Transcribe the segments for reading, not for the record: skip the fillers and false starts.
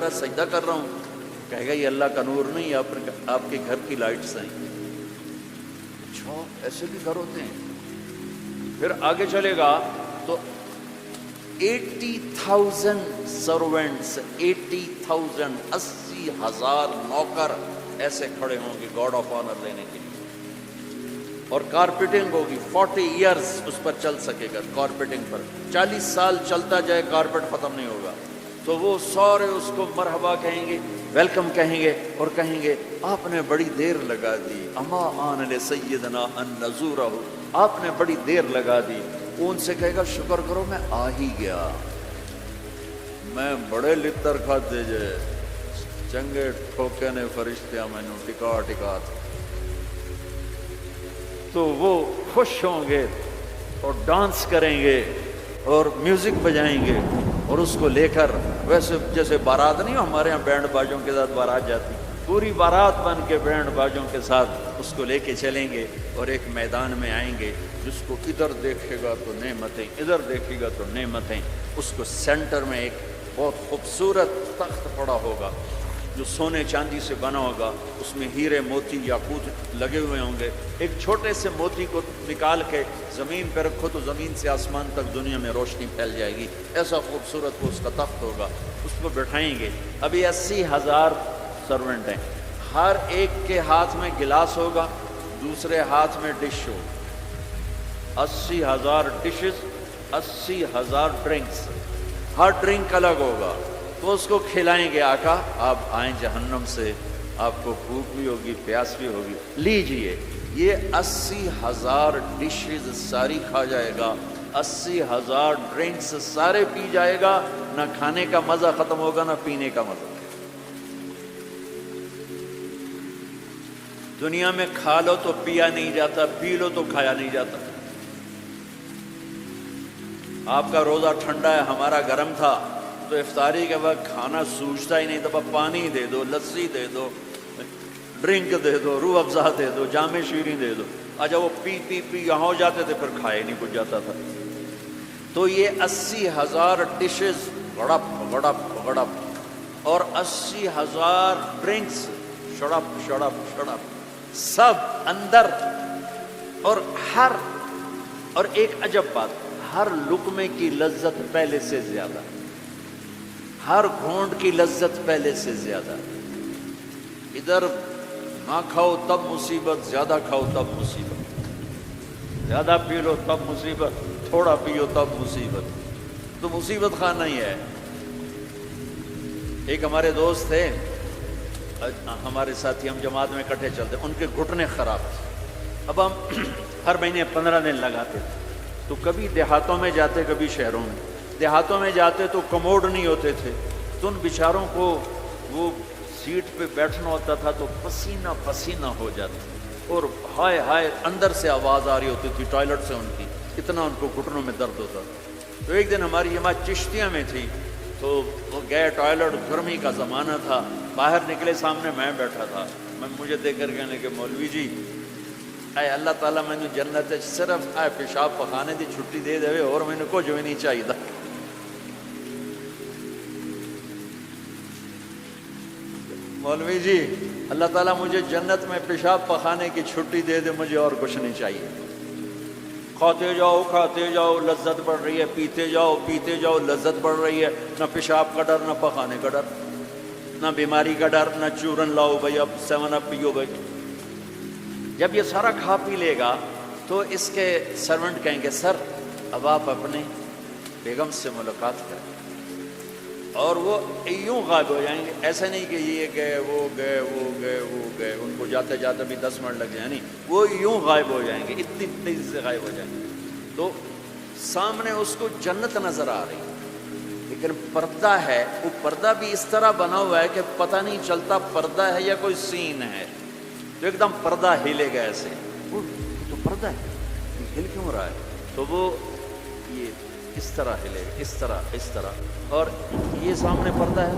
رہا ہے, سجدہ کر رہا ہوں. کہے گا یہ اللہ کا نور نہیں, آپ کے گھر کی لائٹس ہیں. اچھا ایسے بھی گھر ہوتے ہیں. پھر آگے چلے گا تو 80,000 سرونٹس, 80,000 80,000 نوکر ایسے کھڑے ہوں گے گاڈ آف آنر لینے کے لیے. اور کارپیٹنگ ہوگی 40 ایئرز اس پر چل سکے گا. کارپیٹنگ پر 40 سال چلتا جائے, کارپیٹ ختم نہیں ہوگا. تو وہ سارے اس کو مرحبا کہیں گے, ویلکم کہیں گے, اور کہیں گے آپ نے بڑی دیر لگا دی, اما آن لسیدنا ان نزورہ, آپ نے بڑی دیر لگا دی. وہ ان سے کہے گا شکر کرو میں آ ہی گیا, میں بڑے لتر کھاتے جے, چنگے ٹھوکے نے فرشتیاں مینوں ٹکا ٹکا. تو وہ خوش ہوں گے اور ڈانس کریں گے اور میوزک بجائیں گے, اور اس کو لے کر, ویسے جیسے بارات نہیں ہو ہمارے ہاں بینڈ باجوں کے ساتھ بارات جاتی, پوری بارات بن کے بینڈ باجوں کے ساتھ اس کو لے کے چلیں گے, اور ایک میدان میں آئیں گے جس کو ادھر دیکھے گا تو نعمتیں, ادھر دیکھے گا تو نعمتیں. اس کو سینٹر میں ایک بہت خوبصورت تخت پڑا ہوگا جو سونے چاندی سے بنا ہوگا, اس میں ہیرے موتی یاقوت لگے ہوئے ہوں گے. ایک چھوٹے سے موتی کو نکال کے زمین پہ رکھو تو زمین سے آسمان تک دنیا میں روشنی پھیل جائے گی. ایسا خوبصورت وہ اس کا تخت ہوگا, اس کو بٹھائیں گے. ابھی 80,000 سرونٹ ہیں, ہر ایک کے ہاتھ میں گلاس ہوگا, دوسرے ہاتھ میں ڈش ہوگا. 80,000 ڈشز, 80,000 ڈرنکس, ہر ڈرنک الگ ہوگا. تو اس کو کھلائیں گے, آقا آپ آئیں جہنم سے, آپ کو بھوک بھی ہوگی, پیاس بھی ہوگی, لیجئے. یہ 80,000 ڈشز ساری کھا جائے گا, 80,000 ڈرنکس سارے پی جائے گا. نہ کھانے کا مزہ ختم ہوگا, نہ پینے کا مزہ. دنیا میں کھا لو تو پیا نہیں جاتا, پی لو تو کھایا نہیں جاتا. آپ کا روزہ ٹھنڈا ہے, ہمارا گرم تھا, تو افطاری کے بعد کھانا سوچتا ہی نہیں تھا, پانی دے دو, لسی دے دو, ڈرنک دے دو, روح افزا دے دو, جام شیریں دے دو. اچھا وہ پی یہاں ہو جاتے تھے, پھر کھائے نہیں کچھ جاتا تھا. تو یہ 80,000 ڈشز غڑپ غڑپ غڑپ, اور 80,000 ڈرنکس شڑپ شڑپ شڑپ, سب اندر. اور ایک عجب بات, ہر لقمے کی لذت پہلے سے زیادہ, ہر گھونٹ کی لذت پہلے سے زیادہ. ادھر نہ کھاؤ تب مصیبت, زیادہ کھاؤ تب مصیبت, زیادہ پی لو تب مصیبت, تھوڑا پیو تب مصیبت. تو مصیبت خانہ ہی ہے. ایک ہمارے دوست تھے, ہمارے ساتھی, ہم جماعت میں اکٹھے چلتے, ان کے گھٹنے خراب تھے. اب ہم ہر مہینے 15 دن لگاتے تھے. تو کبھی دیہاتوں میں جاتے, کبھی شہروں میں. دیہاتوں میں جاتے تو کموڈ نہیں ہوتے تھے, تو ان بیچاروں کو وہ سیٹ پہ بیٹھنا ہوتا تھا تو پسینہ پسینہ ہو جاتا, اور ہائے ہائے اندر سے آواز آ رہی ہوتی تھی ٹوائلٹ سے ان کی, اتنا ان کو گھٹنوں میں درد ہوتا. تو ایک دن ہماری جماعت چشتیاں میں تھی, تو وہ گئے ٹوائلٹ, گرمی کا زمانہ تھا, باہر نکلے, سامنے میں بیٹھا تھا. مجھے دیکھ کر کہنے کہ مولوی جی اے اللہ تعالیٰ میں نے جنت صرف اے پیشاب پخانے دی چھٹی دے دے, اور میں نے کچھ بھی نہیں چاہیے. مولوی جی اللہ تعالیٰ مجھے جنت میں پیشاب پخانے کی چھٹی دے دے, مجھے اور کچھ نہیں چاہیے. کھاتے جاؤ لذت بڑھ رہی ہے, پیتے جاؤ لذت بڑھ رہی ہے. نہ پیشاب کا ڈر, نہ پخانے کا ڈر, نہ بیماری کا ڈر, نہ چورن لاؤ بھائی, اب 7 اپ پیو بھائی. جب یہ سارا کھا پی لے گا تو اس کے سرونٹ کہیں گے سر اب آپ اپنے بیگم سے ملاقات کریں, اور وہ یوں غائب ہو جائیں گے. ایسا نہیں کہ یہ گئے وہ گئے, ان کو جاتے جاتے بھی 10 منٹ لگ جائیں, نہیں, وہ یوں غائب ہو جائیں گے, اتنی تیزی سے غائب ہو جائیں گے. تو سامنے اس کو جنت نظر آ رہی, لیکن پردہ ہے, وہ پردہ بھی اس طرح بنا ہوا ہے کہ پتہ نہیں چلتا پردہ ہے یا کوئی سین ہے. تو ایک دم پردہ ہلے گا ایسے, وہ تو پردہ ہے, یہ ہل کیوں رہا ہے؟ تو وہ یہ اس طرح ہلے گا, اس طرح, اور یہ سامنے پردہ ہے.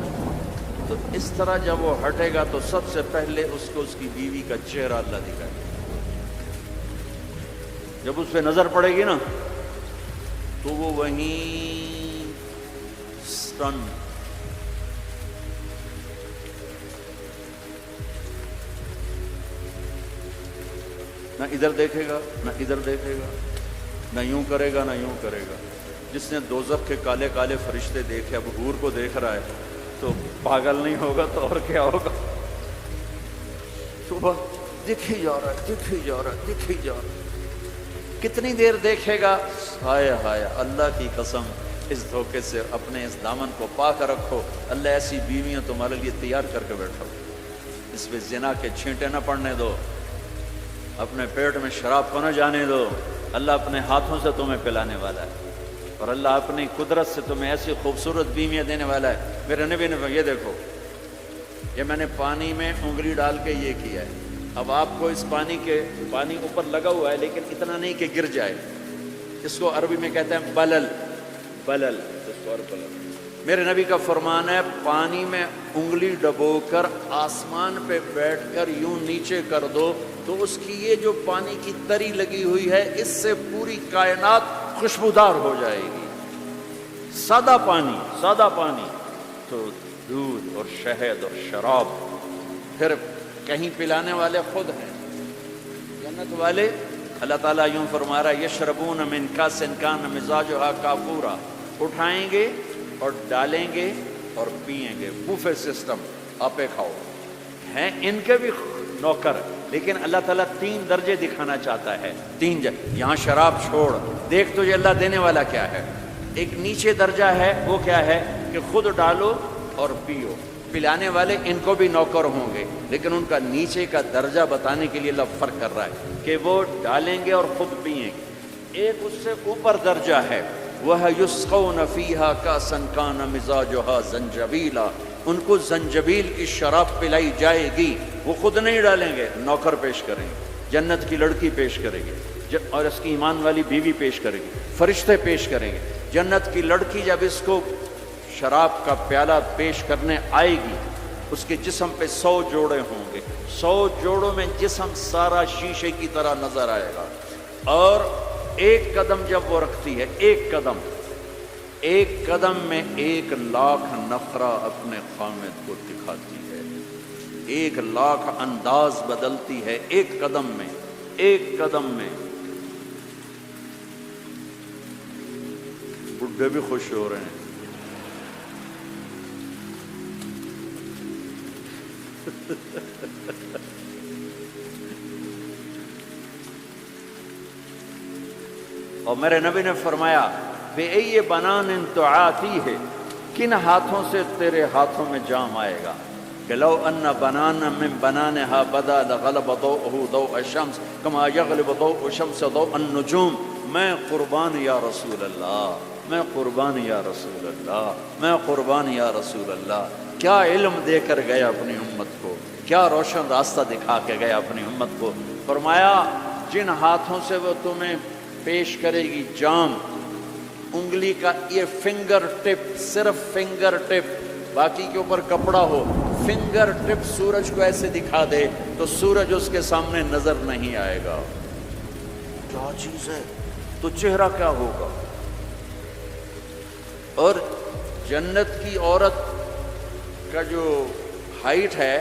تو اس طرح جب وہ ہٹے گا تو سب سے پہلے اس کو اس کی بیوی کا چہرہ اللہ دکھائے. جب اس پہ نظر پڑے گی نا تو وہ وہیں سٹن, نہ ادھر دیکھے گا نہ ادھر دیکھے گا، نہ یوں کرے گا نہ یوں کرے گا۔ جس نے دوزخ کے کالے کالے فرشتے دیکھے اب حور کو دیکھ رہا ہے تو پاگل نہیں ہوگا تو اور کیا ہوگا؟ صبح دکھ ہی جا رہا ہے، دکھ ہی جا رہا ہے، دکھ ہی جا رہا ہے، کتنی دیر دیکھے گا؟ ہائے ہائے، اللہ کی قسم اس دھوکے سے اپنے اس دامن کو پاک رکھو۔ اللہ ایسی بیویاں تمہارے لیے تیار کر کے بیٹھا ہو، اس پہ زنا کے چھینٹے نہ پڑنے دو، اپنے پیٹ میں شراب کو نہ جانے دو۔ اللہ اپنے ہاتھوں سے تمہیں پلانے والا ہے، اور اللہ اپنی قدرت سے تمہیں ایسی خوبصورت بیویاں دینے والا ہے۔ میرے نبی نے یہ دیکھو، یہ میں نے پانی میں انگلی ڈال کے یہ کیا ہے، اب آپ کو اس پانی اوپر لگا ہوا ہے لیکن اتنا نہیں کہ گر جائے، اس کو عربی میں کہتے ہیں بلل، بلل، اس کو اور بلل۔ میرے نبی کا فرمان ہے پانی میں انگلی ڈبو کر آسمان پہ بیٹھ کر یوں نیچے کر دو تو اس کی یہ جو پانی کی تری لگی ہوئی ہے اس سے پوری کائنات خوشبودار ہو جائے گی۔ سادہ پانی تو دودھ اور شہد اور شراب، پھر کہیں پلانے والے خود ہیں جنت والے۔ اللہ تعالیٰ یوں فرما رہا ہے یشربون من کاس کان مزاجھا کافورا، اٹھائیں گے اور ڈالیں گے اور پئیں گے، بوفے سسٹم، آپے کھاؤ۔ ہیں ان کے بھی نوکر، لیکن اللہ تعالیٰ 3 درجے دکھانا چاہتا ہے، 3 یہاں شراب چھوڑ، دیکھ تجھے اللہ دینے والا کیا ہے۔ ایک نیچے درجہ ہے، وہ کیا ہے کہ خود ڈالو اور پیو، پلانے والے ان کو بھی نوکر ہوں گے، لیکن ان کا نیچے کا درجہ بتانے کے لیے اللہ فرق کر رہا ہے کہ وہ ڈالیں گے اور خود پئیں گے۔ ایک اس سے اوپر درجہ ہے، وہ یسقون فیہا کاسا کان مزاجھا زنجبیلا، ان کو زنجبیل کی شراب پلائی جائے گی، وہ خود نہیں ڈالیں گے، نوکر پیش کریں گے، جنت کی لڑکی پیش کریں گے اور اس کی ایمان والی بیوی پیش کرے گی، فرشتے پیش کریں گے۔ جنت کی لڑکی جب اس کو شراب کا پیالہ پیش کرنے آئے گی، اس کے جسم پہ 100 جوڑے ہوں گے، 100 جوڑوں میں جسم سارا شیشے کی طرح نظر آئے گا، اور ایک قدم جب وہ رکھتی ہے، ایک قدم میں 1,00,000 نخرہ اپنے خامد کو دکھاتی ہے، 1,00,000 انداز بدلتی ہے ایک قدم میں۔ بڈھے بھی خوش ہو رہے ہیں۔ اور میرے نبی نے فرمایا بِأَيِّ بَنَانٍ تُعَاطِيهِ، کن ہاتھوں سے تیرے ہاتھوں میں جام آئے گا، کہ لو ان بنانا من بنانها بدا لغلب ضوءه ضوء الشمس كما يغلب ضوء الشمس ضوء النجوم۔ میں قربان یا رسول اللہ، میں قربان یا رسول اللہ، میں قربان یا رسول اللہ۔ کیا علم دے کر گیا اپنی امت کو، کیا روشن راستہ دکھا کے گیا اپنی امت کو۔ فرمایا جن ہاتھوں سے وہ تمہیں پیش کرے گی جام، انگلی کا یہ فنگر ٹپ، صرف فنگر ٹپ، باقی کے اوپر کپڑا ہو، فنگر ٹپ سورج کو ایسے دکھا دے تو سورج اس کے سامنے نظر نہیں آئے گا۔ کیا چیز ہے؟ تو چہرہ کیا ہوگا؟ اور جنت کی عورت کا جو ہائٹ ہے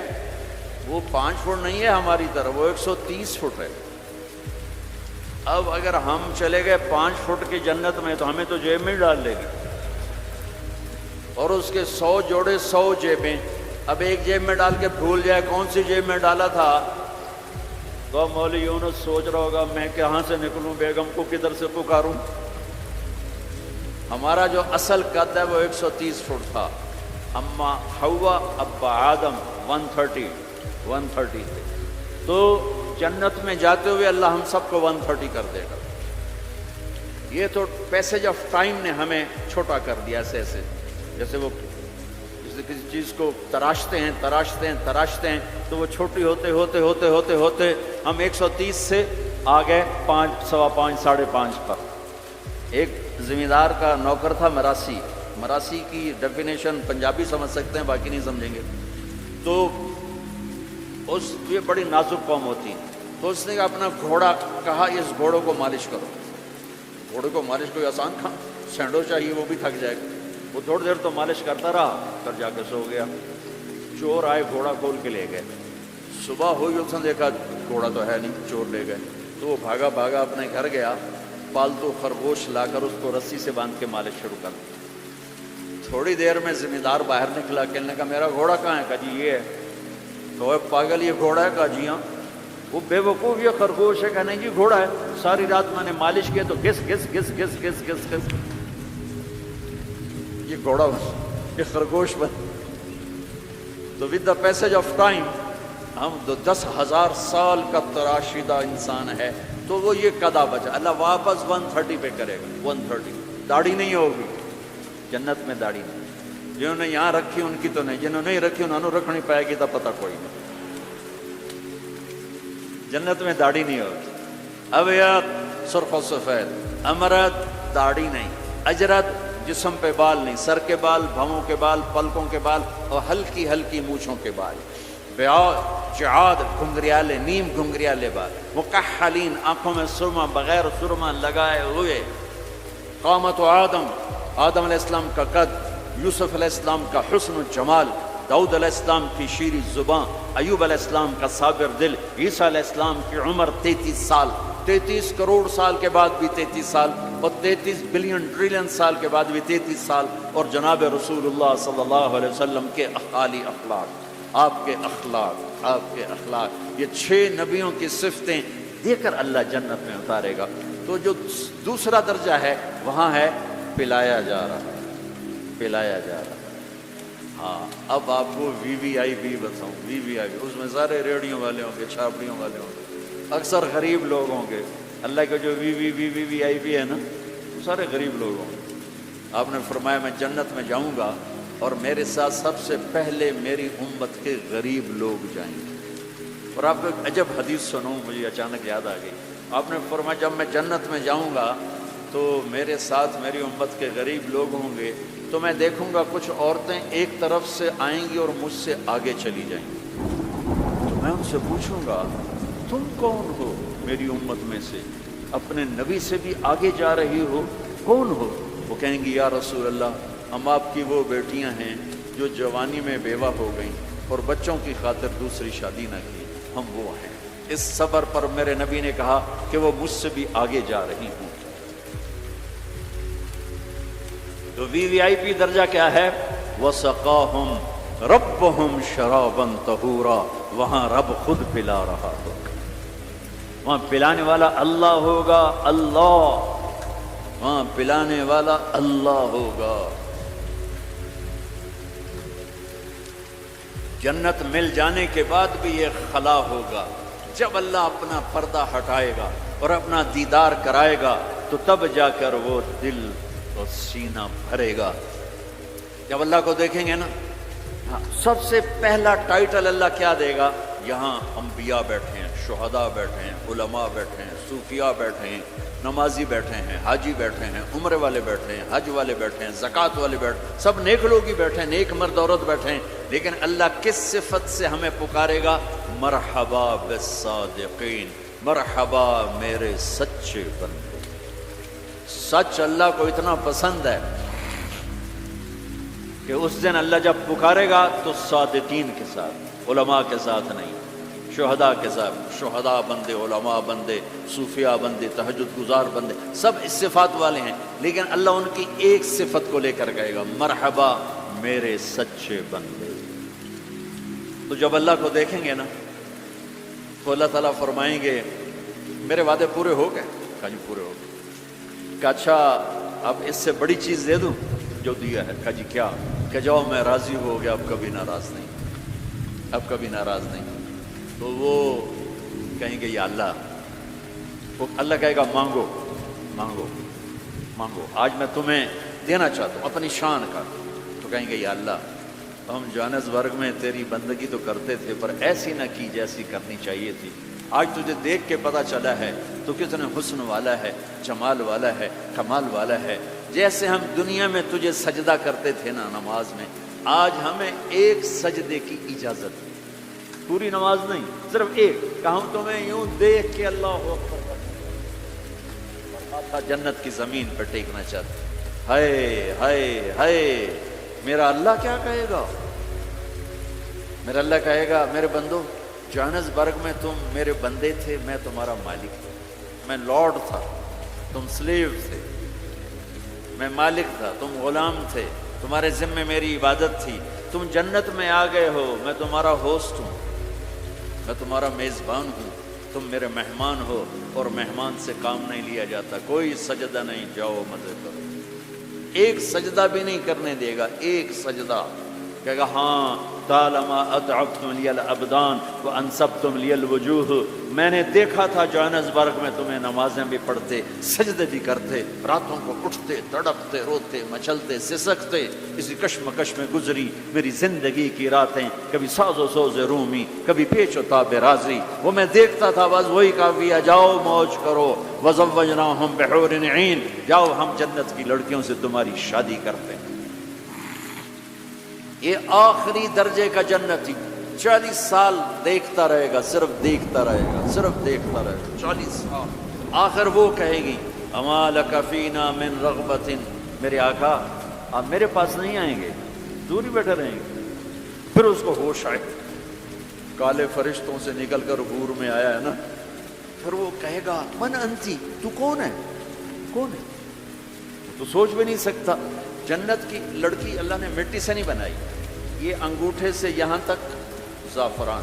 وہ 5 فٹ نہیں ہے ہماری طرح، وہ 130 فٹ ہے۔ اب اگر ہم چلے گئے 5 فٹ کی جنت میں تو ہمیں تو جیب میں ڈال لے گی، اور اس کے 100 جوڑے 100 جیبیں۔ اب ایک جیب میں ڈال کے بھول جائے کون سی جیب میں ڈالا تھا، تو مولوی یونس سوچ رہا ہوگا میں کہاں سے نکلوں، بیگم کو کدھر سے پکاروں۔ ہمارا جو اصل قد ہے وہ 130 فٹ تھا، اما حوا ابا آدم 130 تھے، تو جنت میں جاتے ہوئے اللہ ہم سب کو 130 کر دے گا۔ یہ تو پیسج آف ٹائم نے ہمیں چھوٹا کر دیا، ایسے جیسے وہ کسی چیز کو تراشتے ہیں تو وہ چھوٹی ہوتے ہم 130 سے آ گئے 5، 5.25، 5.5 پر۔ ایک زمیندار کا نوکر تھا مراسی کی ڈیفینیشن پنجابی سمجھ سکتے ہیں، باقی نہیں سمجھیں گے۔ تو یہ بڑی نازک قوم ہوتی ہے، تو اس نے اپنا گھوڑا کہا اس گھوڑوں کو مالش کرو۔ گھوڑے کو مالش کوئی آسان سینڈو چاہیے، وہ بھی تھک جائے گا۔ وہ تھوڑی دیر تو مالش کرتا رہا، پھر جا کے سو گیا۔ چور آئے گھوڑا کھول کے لے گئے، صبح ہوئی اس نے دیکھا گھوڑا تو ہے نہیں، چور لے گئے۔ تو وہ بھاگا بھاگا اپنے گھر گیا، پالتو خرگوش لا کر اس کو رسی سے باندھ کے مالش شروع کر دی۔ تھوڑی دیر میں ذمہ دار باہر نکلا، کہنے کا میرا گھوڑا کہاں ہے؟ کہا جی یہ ہے۔ تو پاگل یہ گھوڑا ہے؟ کہا جی ہاں۔ وہ بے وقوف یہ خرگوش ہے؟ کہا نہیں جی گھوڑا ہے، ساری رات میں نے مالش کیا تو گھس گھس گھس گھس گھس گھس گھس یہ گھوڑا بن، یہ خرگوش بن۔ تو with the passage of time ہم 10,000 سال کا تراشیدہ انسان ہے، تو وہ یہ قدا بچا، اللہ واپس 130 پہ کرے گا۔ 130 داڑھی نہیں ہوگی جنت میں، داڑھی نہیں۔ جنہوں نے یہاں رکھی ان کی تو نہیں، جنہوں نے نہیں رکھی انہوں نے رکھنی پائے گی، تو پتہ کوئی نہیں۔ جنت میں داڑھی نہیں ہوگی۔ ابیض سرخ و سفید، امرد داڑھی نہیں، اجرد جسم پہ بال نہیں، سر کے بال، بھووں کے بال، پلکوں کے بال اور ہلکی ہلکی مونچھوں کے بال، بیاض جعاد گھنگریالے، نیم گھنگریالے بال، مکحلین آنکھوں میں سرما بغیر سرما لگائے ہوئے۔ قامت آدم، آدم علیہ السلام کا قد، یوسف علیہ السلام کا حسن و جمال، داؤد علیہ السلام کی شیریں زباں، ایوب علیہ السلام کا صابر دل، عیسیٰ علیہ السلام کی عمر 33 سال، 33 کروڑ سال کے بعد بھی 33 سال، اور 33 بلین ٹریلین سال کے بعد بھی 33 سال، اور جناب رسول اللہ صلی اللہ علیہ وسلم کے اعالی اخلاق، آپ کے اخلاق، آپ کے اخلاق، یہ 6 نبیوں کی صفتیں دے کر اللہ جنت میں اتارے گا۔ تو جو دوسرا درجہ ہے وہاں ہے پلایا جا رہا، پلایا جا رہا۔ ہاں اب آپ کو وی وی آئی پی بتاؤں، وی وی آئی پی، اس میں سارے ریڑیوں والے ہوں گے، چھاپڑیوں والے ہوں گے، اکثر غریب لوگ ہوں گے۔ اللہ کے جو وی آئی پی ہے نا، وہ سارے غریب لوگ ہوں گے۔ آپ نے فرمایا میں جنت میں جاؤں گا اور میرے ساتھ سب سے پہلے میری امت کے غریب لوگ جائیں گے۔ اور آپ کو ایک عجب حدیث سنوں، مجھے اچانک یاد آ گئی۔ آپ نے فرمایا جب میں جنت میں جاؤں گا تو میرے ساتھ میری امت کے غریب لوگ ہوں گے، تو میں دیکھوں گا کچھ عورتیں ایک طرف سے آئیں گی اور مجھ سے آگے چلی جائیں گی۔ تو میں ان سے پوچھوں گا تم کون ہو میری امت میں سے، اپنے نبی سے بھی آگے جا رہی ہو، کون ہو؟ وہ کہیں گی یا رسول اللہ ہم آپ کی وہ بیٹیاں ہیں جو جوانی میں بیوہ ہو گئیں اور بچوں کی خاطر دوسری شادی نہ کی، ہم وہ ہیں۔ اس صبر پر میرے نبی نے کہا کہ وہ مجھ سے بھی آگے جا رہی ہوں۔ تو وی وی آئی پی درجہ کیا ہے؟ وَسَقَاهُمْ رَبُّهُمْ شَرَابًا طَهُورًا، وہاں رب خود پلا رہا ہوگا، وہاں پلانے والا اللہ ہوگا، اللہ، وہاں پلانے والا اللہ ہوگا۔ جنت مل جانے کے بعد بھی یہ خلا ہوگا، جب اللہ اپنا پردہ ہٹائے گا اور اپنا دیدار کرائے گا تو تب جا کر وہ دل اور سینہ بھرے گا۔ جب اللہ کو دیکھیں گے نا، سب سے پہلا ٹائٹل اللہ کیا دے گا؟ یہاں انبیاء بیٹھے ہیں، شہداء بیٹھے ہیں، علماء بیٹھے ہیں، صوفیاء بیٹھے ہیں، نمازی بیٹھے ہیں، حاجی بیٹھے ہیں، عمرے والے بیٹھے ہیں، حج والے بیٹھے ہیں، زکوٰۃ والے بیٹھے ہیں، سب نیک لوگ ہی بیٹھے ہیں، نیک مرد عورت بیٹھے ہیں۔ لیکن اللہ کس صفت سے ہمیں پکارے گا؟ مرحبا بالصادقین، مرحبا میرے سچے بندے۔ سچ اللہ کو اتنا پسند ہے کہ اس دن اللہ جب پکارے گا تو صادقین کے ساتھ، علماء کے ساتھ نہیں، شہداء کے ساتھ، شہداء بندے، علماء بندے، صوفیاء بندے، تہجد گزار بندے، سب اس صفات والے ہیں، لیکن اللہ ان کی ایک صفت کو لے کر کہے گا مرحبا میرے سچے بندے۔ تو جب اللہ کو دیکھیں گے نا تو اللہ تعالیٰ فرمائیں گے میرے وعدے پورے ہو گئے؟ کہا جی پورے ہو گئے۔ کہ اچھا اب اس سے بڑی چیز دے دوں جو دیا ہے؟ کہا جی کیا؟ کہ جاؤ میں راضی ہو گیا، اب کبھی ناراض نہیں، اب کبھی ناراض نہیں۔ تو وہ کہیں گے یا اللہ، وہ اللہ کہے گا مانگو مانگو مانگو، آج میں تمہیں دینا چاہتا ہوں اپنی شان کا۔ تو کہیں گے یا اللہ ہم جوہانسبرگ میں تیری بندگی تو کرتے تھے پر ایسی نہ کی جیسی کرنی چاہیے تھی، آج تجھے دیکھ کے پتہ چلا ہے تو کتنے حسن والا ہے، جمال والا ہے، کمال والا ہے۔ جیسے ہم دنیا میں تجھے سجدہ کرتے تھے نا نماز میں، آج ہمیں ایک سجدے کی اجازت ہے، پوری نماز نہیں، صرف ایک، کہ ہم تمہیں یوں دیکھ کے اللہ اکبر ماتھا جنت کی زمین پر ٹیکنا چاہتے۔ ہائے ہائے ہائے، میرا اللہ کیا کہے گا؟ میرا اللہ کہے گا میرے بندو، جوہانسبرگ میں تم میرے بندے تھے، میں تمہارا مالک ہوں، میں لارڈ تھا، تم سلیو تھے، میں مالک تھا، تم غلام تھے، تمہارے ذمے میری عبادت تھی، تم جنت میں آ گئے ہو، میں تمہارا ہوسٹ ہوں، میں تمہارا میزبان ہوں، تم میرے مہمان ہو، اور مہمان سے کام نہیں لیا جاتا، کوئی سجدہ نہیں، جاؤ مزے کرو۔ ایک سجدہ بھی نہیں کرنے دے گا، ایک سجدہ کہے گا ہاں طالما اطعبتم لی الابدان وانصبتم لی الوجوہ، میں نے دیکھا تھا جوہانسبرگ میں تمہیں نمازیں بھی پڑھتے، سجدے بھی کرتے، راتوں کو اٹھتے، تڑپتے، روتے، مچلتے، سسکتے، اسی کشمکش میں گزری میری زندگی کی راتیں، کبھی ساز و سوز رومی، کبھی پیچ و تاب رازی، وہ میں دیکھتا تھا، بس وہی کافی ہے، جاؤ موج کرو، وزوجناہم بحور عین، جاؤ ہم جنت کی لڑکیوں سے تمہاری شادی کرتے ہیں۔ یہ آخری درجے کا جنتی 40 سال دیکھتا رہے گا، صرف دیکھتا رہے گا، صرف دیکھتا رہے گا 40 سال۔ آخر وہ کہے گی اما لک فینا من رغبت، میرے آقا آپ میرے پاس نہیں آئیں گے، دور ہی بیٹھے رہیں گے۔ پھر اس کو ہوش آئے، کالے فرشتوں سے نکل کر حور میں آیا ہے نا، پھر وہ کہے گا من انتی، تو کون ہے، کون ہے؟ تو سوچ بھی نہیں سکتا۔ جنت کی لڑکی اللہ نے مٹی سے نہیں بنائی، یہ انگوٹھے سے یہاں تک زعفران،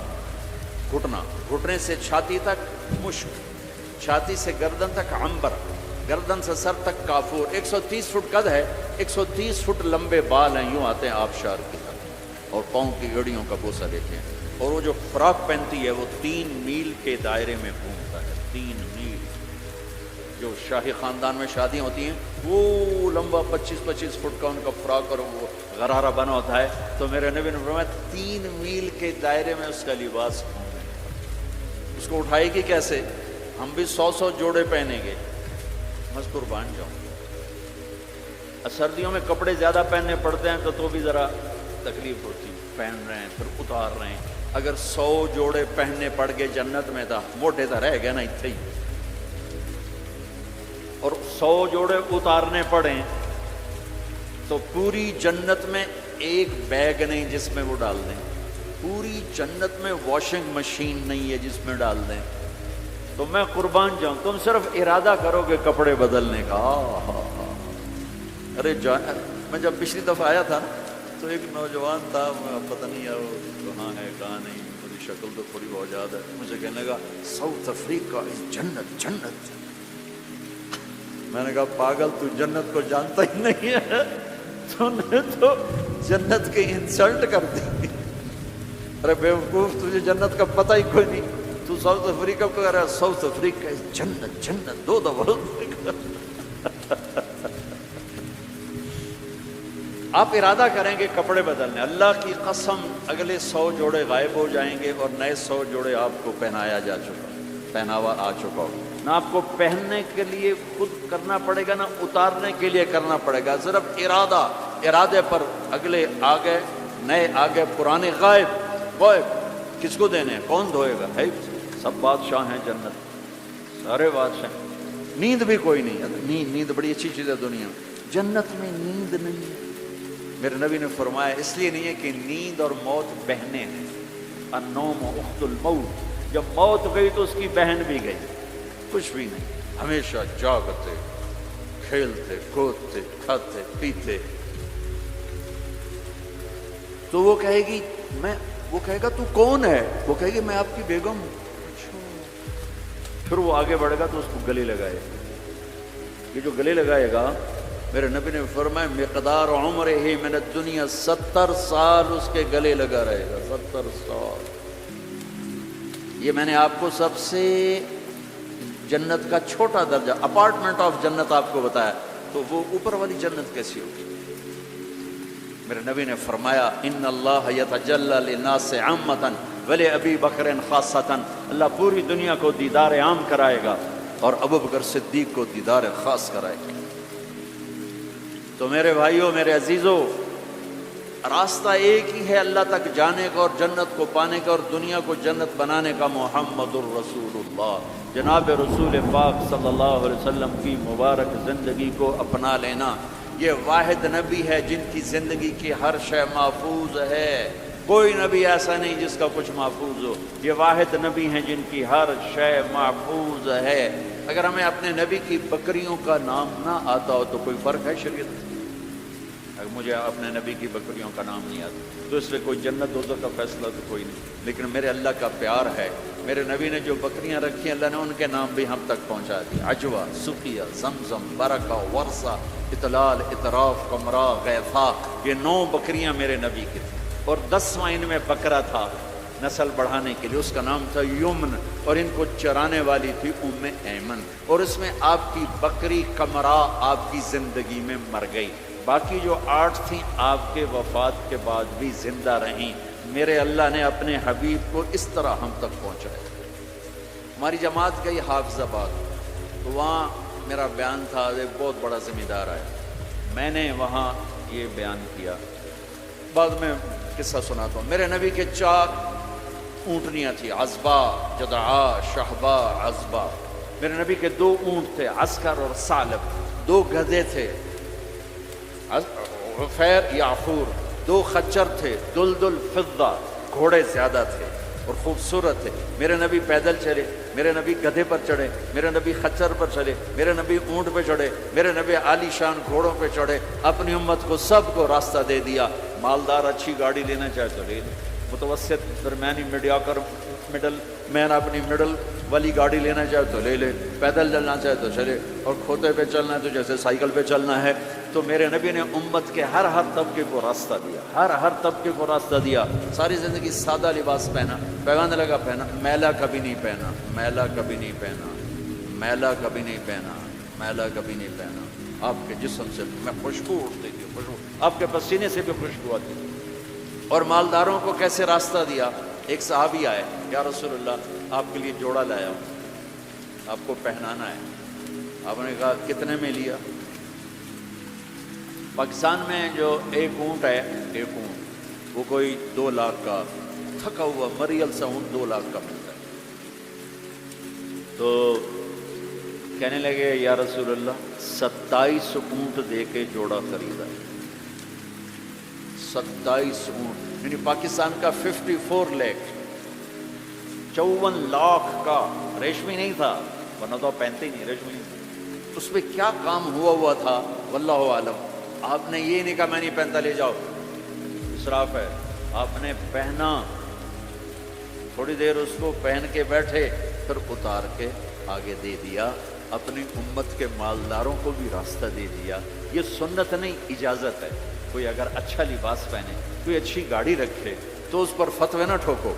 گھٹنا، گھٹنے سے چھاتی تک مشک، چھاتی سے گردن تک عنبر، گردن سے سر تک کافور، 130 فٹ قد ہے، 130 فٹ لمبے بال ہیں، یوں آتے ہیں آبشار کی طرح، اور پاؤں کی گڑیوں کا بوسہ لیتے ہیں، اور وہ جو فراق پہنتی ہے وہ 3 میل کے دائرے میں گھومتا ہے، 3 میل۔ جو شاہی خاندان میں شادیاں ہوتی ہیں وہ لمبا 25-25 فٹ کا ان کا فراق اور وہ غرارہ بنا ہوتا ہے، تو میرے نبی نے فرمایا 3 میل کے دائرے میں اس کا لباس گھومے گا۔ اس کو اٹھائے گی کیسے؟ ہم بھی 100 جوڑے پہنیں گے، میں قربان جاؤں۔ سردیوں میں کپڑے زیادہ پہننے پڑتے ہیں تو بھی ذرا تکلیف ہوتی ہے، پہن رہے ہیں پھر اتار رہے ہیں۔ اگر 100 جوڑے پہننے پڑ گئے جنت میں تھا، موٹے تو رہ گئے نا اتنے ہی، اور 100 جوڑے اتارنے پڑیں تو پوری جنت میں ایک بیگ نہیں جس میں وہ ڈال دیں، پوری جنت میں واشنگ مشین نہیں ہے جس میں ڈال دیں۔ تو میں قربان جاؤں، تم صرف ارادہ کرو کہ کپڑے بدلنے کا۔ ارے میں جب پچھلی دفعہ آیا تھا تو ایک نوجوان تھا، پتہ نہیں ہے وہ کہاں ہے کہاں نہیں، میری شکل تو تھوڑی بہت یاد ہے، مجھے کہنے لگا ساؤتھ افریقہ جنت جنت۔ میں نے کہا پاگل تو جنت کو جانتا ہی نہیں ہے، تو نے تو جنت کی انسلٹ کر دی۔ ارے بیوقوف، تجھے جنت کا پتہ ہی کوئی نہیں، تو ساؤتھ افریقہ کو کہہ رہا ہے ساؤتھ افریقہ جنت جنت، 2 دفعہ۔ آپ ارادہ کریں گے کپڑے بدلنے، اللہ کی قسم اگلے 100 جوڑے غائب ہو جائیں گے اور نئے 100 جوڑے آپ کو پہنایا جا چکا، پہناوا آ چکا ہو۔ نہ آپ کو پہننے کے لیے خود کرنا پڑے گا، نہ اتارنے کے لیے کرنا پڑے گا، صرف ارادہ، ارادے پر اگلے آگے، نئے آگے، پرانے غائب۔ غائب کس کو دینے ہیں؟ کون دھوئے گا؟ ہے سب بادشاہ ہیں جنت، سارے بادشاہ۔ نیند بھی کوئی نہیں ہے، نیند بڑی اچھی چیز ہے دنیا، جنت میں نیند نہیں ہے۔ میرے نبی نے فرمایا اس لیے نہیں ہے کہ نیند اور موت بہنیں ہیں، النوم اخت الموت، جب موت گئی تو اس کی بہن بھی گئی، کچھ بھی نہیں، ہمیشہ جاگتے، کھیلتے، کودتے، کھاتے، پیتے۔ تو وہ کہے گی وہ کہے گا تو کون ہے؟ وہ کہے گی میں آپ کی بیگم ہوں۔ پھر وہ آگے بڑھے گا تو اس کو گلے لگائے گا، یہ جو گلے لگائے گا، میرے نبی نے فرمایا مقدار عمرہ من الدنیا 70 سال اس کے گلے لگا رہے گا، 70 سال۔ یہ میں نے آپ کو سب سے جنت کا چھوٹا درجہ، اپارٹمنٹ آف جنت آپ کو بتایا، تو وہ اوپر والی جنت کیسی ہوگی؟ میرے نبی نے فرمایا ان اللہ یتجلی للناس عامۃ ولابی بکر خاصۃ، اللہ پوری دنیا کو دیدار عام کرائے گا اور ابو بکر صدیق کو دیدار خاص کرائے گا۔ تو میرے بھائیوں، میرے عزیزوں، راستہ ایک ہی ہے اللہ تک جانے کا اور جنت کو پانے کا اور دنیا کو جنت بنانے کا، محمد الرسول اللہ، جناب رسول پاک صلی اللہ علیہ وسلم کی مبارک زندگی کو اپنا لینا۔ یہ واحد نبی ہے جن کی زندگی کی ہر شے محفوظ ہے، کوئی نبی ایسا نہیں جس کا کچھ محفوظ ہو، یہ واحد نبی ہیں جن کی ہر شے محفوظ ہے۔ اگر ہمیں اپنے نبی کی بکریوں کا نام نہ آتا ہو تو کوئی فرق ہے شریعت میں؟ اگر مجھے اپنے نبی کی بکریوں کا نام نہیں آتا تو اس سے کوئی جنت دوزخ کا فیصلہ تو کوئی نہیں، لیکن میرے اللہ کا پیار ہے، میرے نبی نے جو بکریاں رکھی ہیں اللہ نے ان کے نام بھی ہم تک پہنچا دی، عجوہ، سقیہ، زمزم، برکہ، ورثہ، اطلال، اطراف، قمرا، غیثا، یہ 9 بکریاں میرے نبی کی تھیں، اور 10واں ان میں بکرا تھا نسل بڑھانے کے لیے، اس کا نام تھا یمن، اور ان کو چرانے والی تھی ام ایمن، اور اس میں آپ کی بکری قمرا آپ کی زندگی میں مر گئی، باقی جو 8 تھیں آپ کے وفات کے بعد بھی زندہ رہیں۔ میرے اللہ نے اپنے حبیب کو اس طرح ہم تک پہنچایا۔ ہماری جماعت گئی حافظ آباد، تو وہاں میرا بیان تھا، ایک بہت بڑا ذمہ دار آیا، میں نے وہاں یہ بیان کیا، بعد میں قصہ سناتا ہوں۔ میرے نبی کے 4 اونٹنیاں تھیں، عزبہ، جدعا، شہبہ، عزبہ۔ میرے نبی کے 2 اونٹ تھے، عسکر اور ثعلب، 2 گدھے تھے، غفیر، یعفور، 2 خچر تھے، دلدل، فضہ، گھوڑے زیادہ تھے اور خوبصورت تھے۔ میرے نبی پیدل چلے، میرے نبی گدھے پر چڑھے، میرے نبی خچر پر چلے، میرے نبی اونٹ پہ چڑھے، میرے نبی عالی شان گھوڑوں پہ چڑھے، اپنی امت کو سب کو راستہ دے دیا۔ مالدار اچھی گاڑی لینا چاہے تو لے لے، متوسط درمیانی میڈیاکر مڈل مین اپنی مڈل والی گاڑی لینا چاہے تو لے لے، پیدل چلنا چاہے تو چلے، اور کھوتے پہ چلنا ہے تو جیسے سائیکل پہ چلنا ہے۔ تو میرے نبی نے امت کے ہر طبقے کو راستہ دیا، ہر طبقے کو راستہ دیا۔ ساری زندگی سادہ لباس پہنا، پیغام لگا پہنا، میلا کبھی نہیں پہنا، میلا کبھی نہیں پہنا، میلا کبھی نہیں پہنا، میلا کبھی نہیں پہنا۔ آپ کے جسم سے میں خوشبو اٹھتی تھی، خوشبو، آپ کے پسینے سے بھی خوشبو آتی تھی۔ اور مالداروں کو کیسے راستہ دیا؟ ایک صحابی آئے، یا رسول اللہ آپ کے لیے جوڑا لایا ہوں، آپ کو پہنانا ہے۔ آپ نے کہا کتنے میں لیا؟ پاکستان میں جو ایک اونٹ ہے، ایک اونٹ وہ کوئی 2 لاکھ کا، تھکا ہوا مریل سا اونٹ 2 لاکھ کا ملتا ہے۔ تو کہنے لگے یا رسول اللہ 27 اونٹ دے کے جوڑا خریدا، 27 اونٹ، یعنی پاکستان کا 54 لاکھ، 54 لاکھ کا، ریشمی نہیں تھا، ورنہ تو پہنتے ہی نہیں، ریشمی نہیں تھا۔ اس پہ کیا کام ہوا تھا واللہ عالم۔ آپ نے یہ نہیں کہا میں نہیں پہنتا، لے جاؤ، اسراف ہے۔ آپ نے پہنا، تھوڑی دیر اس کو پہن کے بیٹھے، پھر اتار کے آگے دے دیا، اپنی امت کے مالداروں کو بھی راستہ دے دیا۔ یہ سنت نہیں، اجازت ہے۔ کوئی اگر اچھا لباس پہنے، کوئی اچھی گاڑی رکھے تو اس پر فتوے نہ ٹھوکو،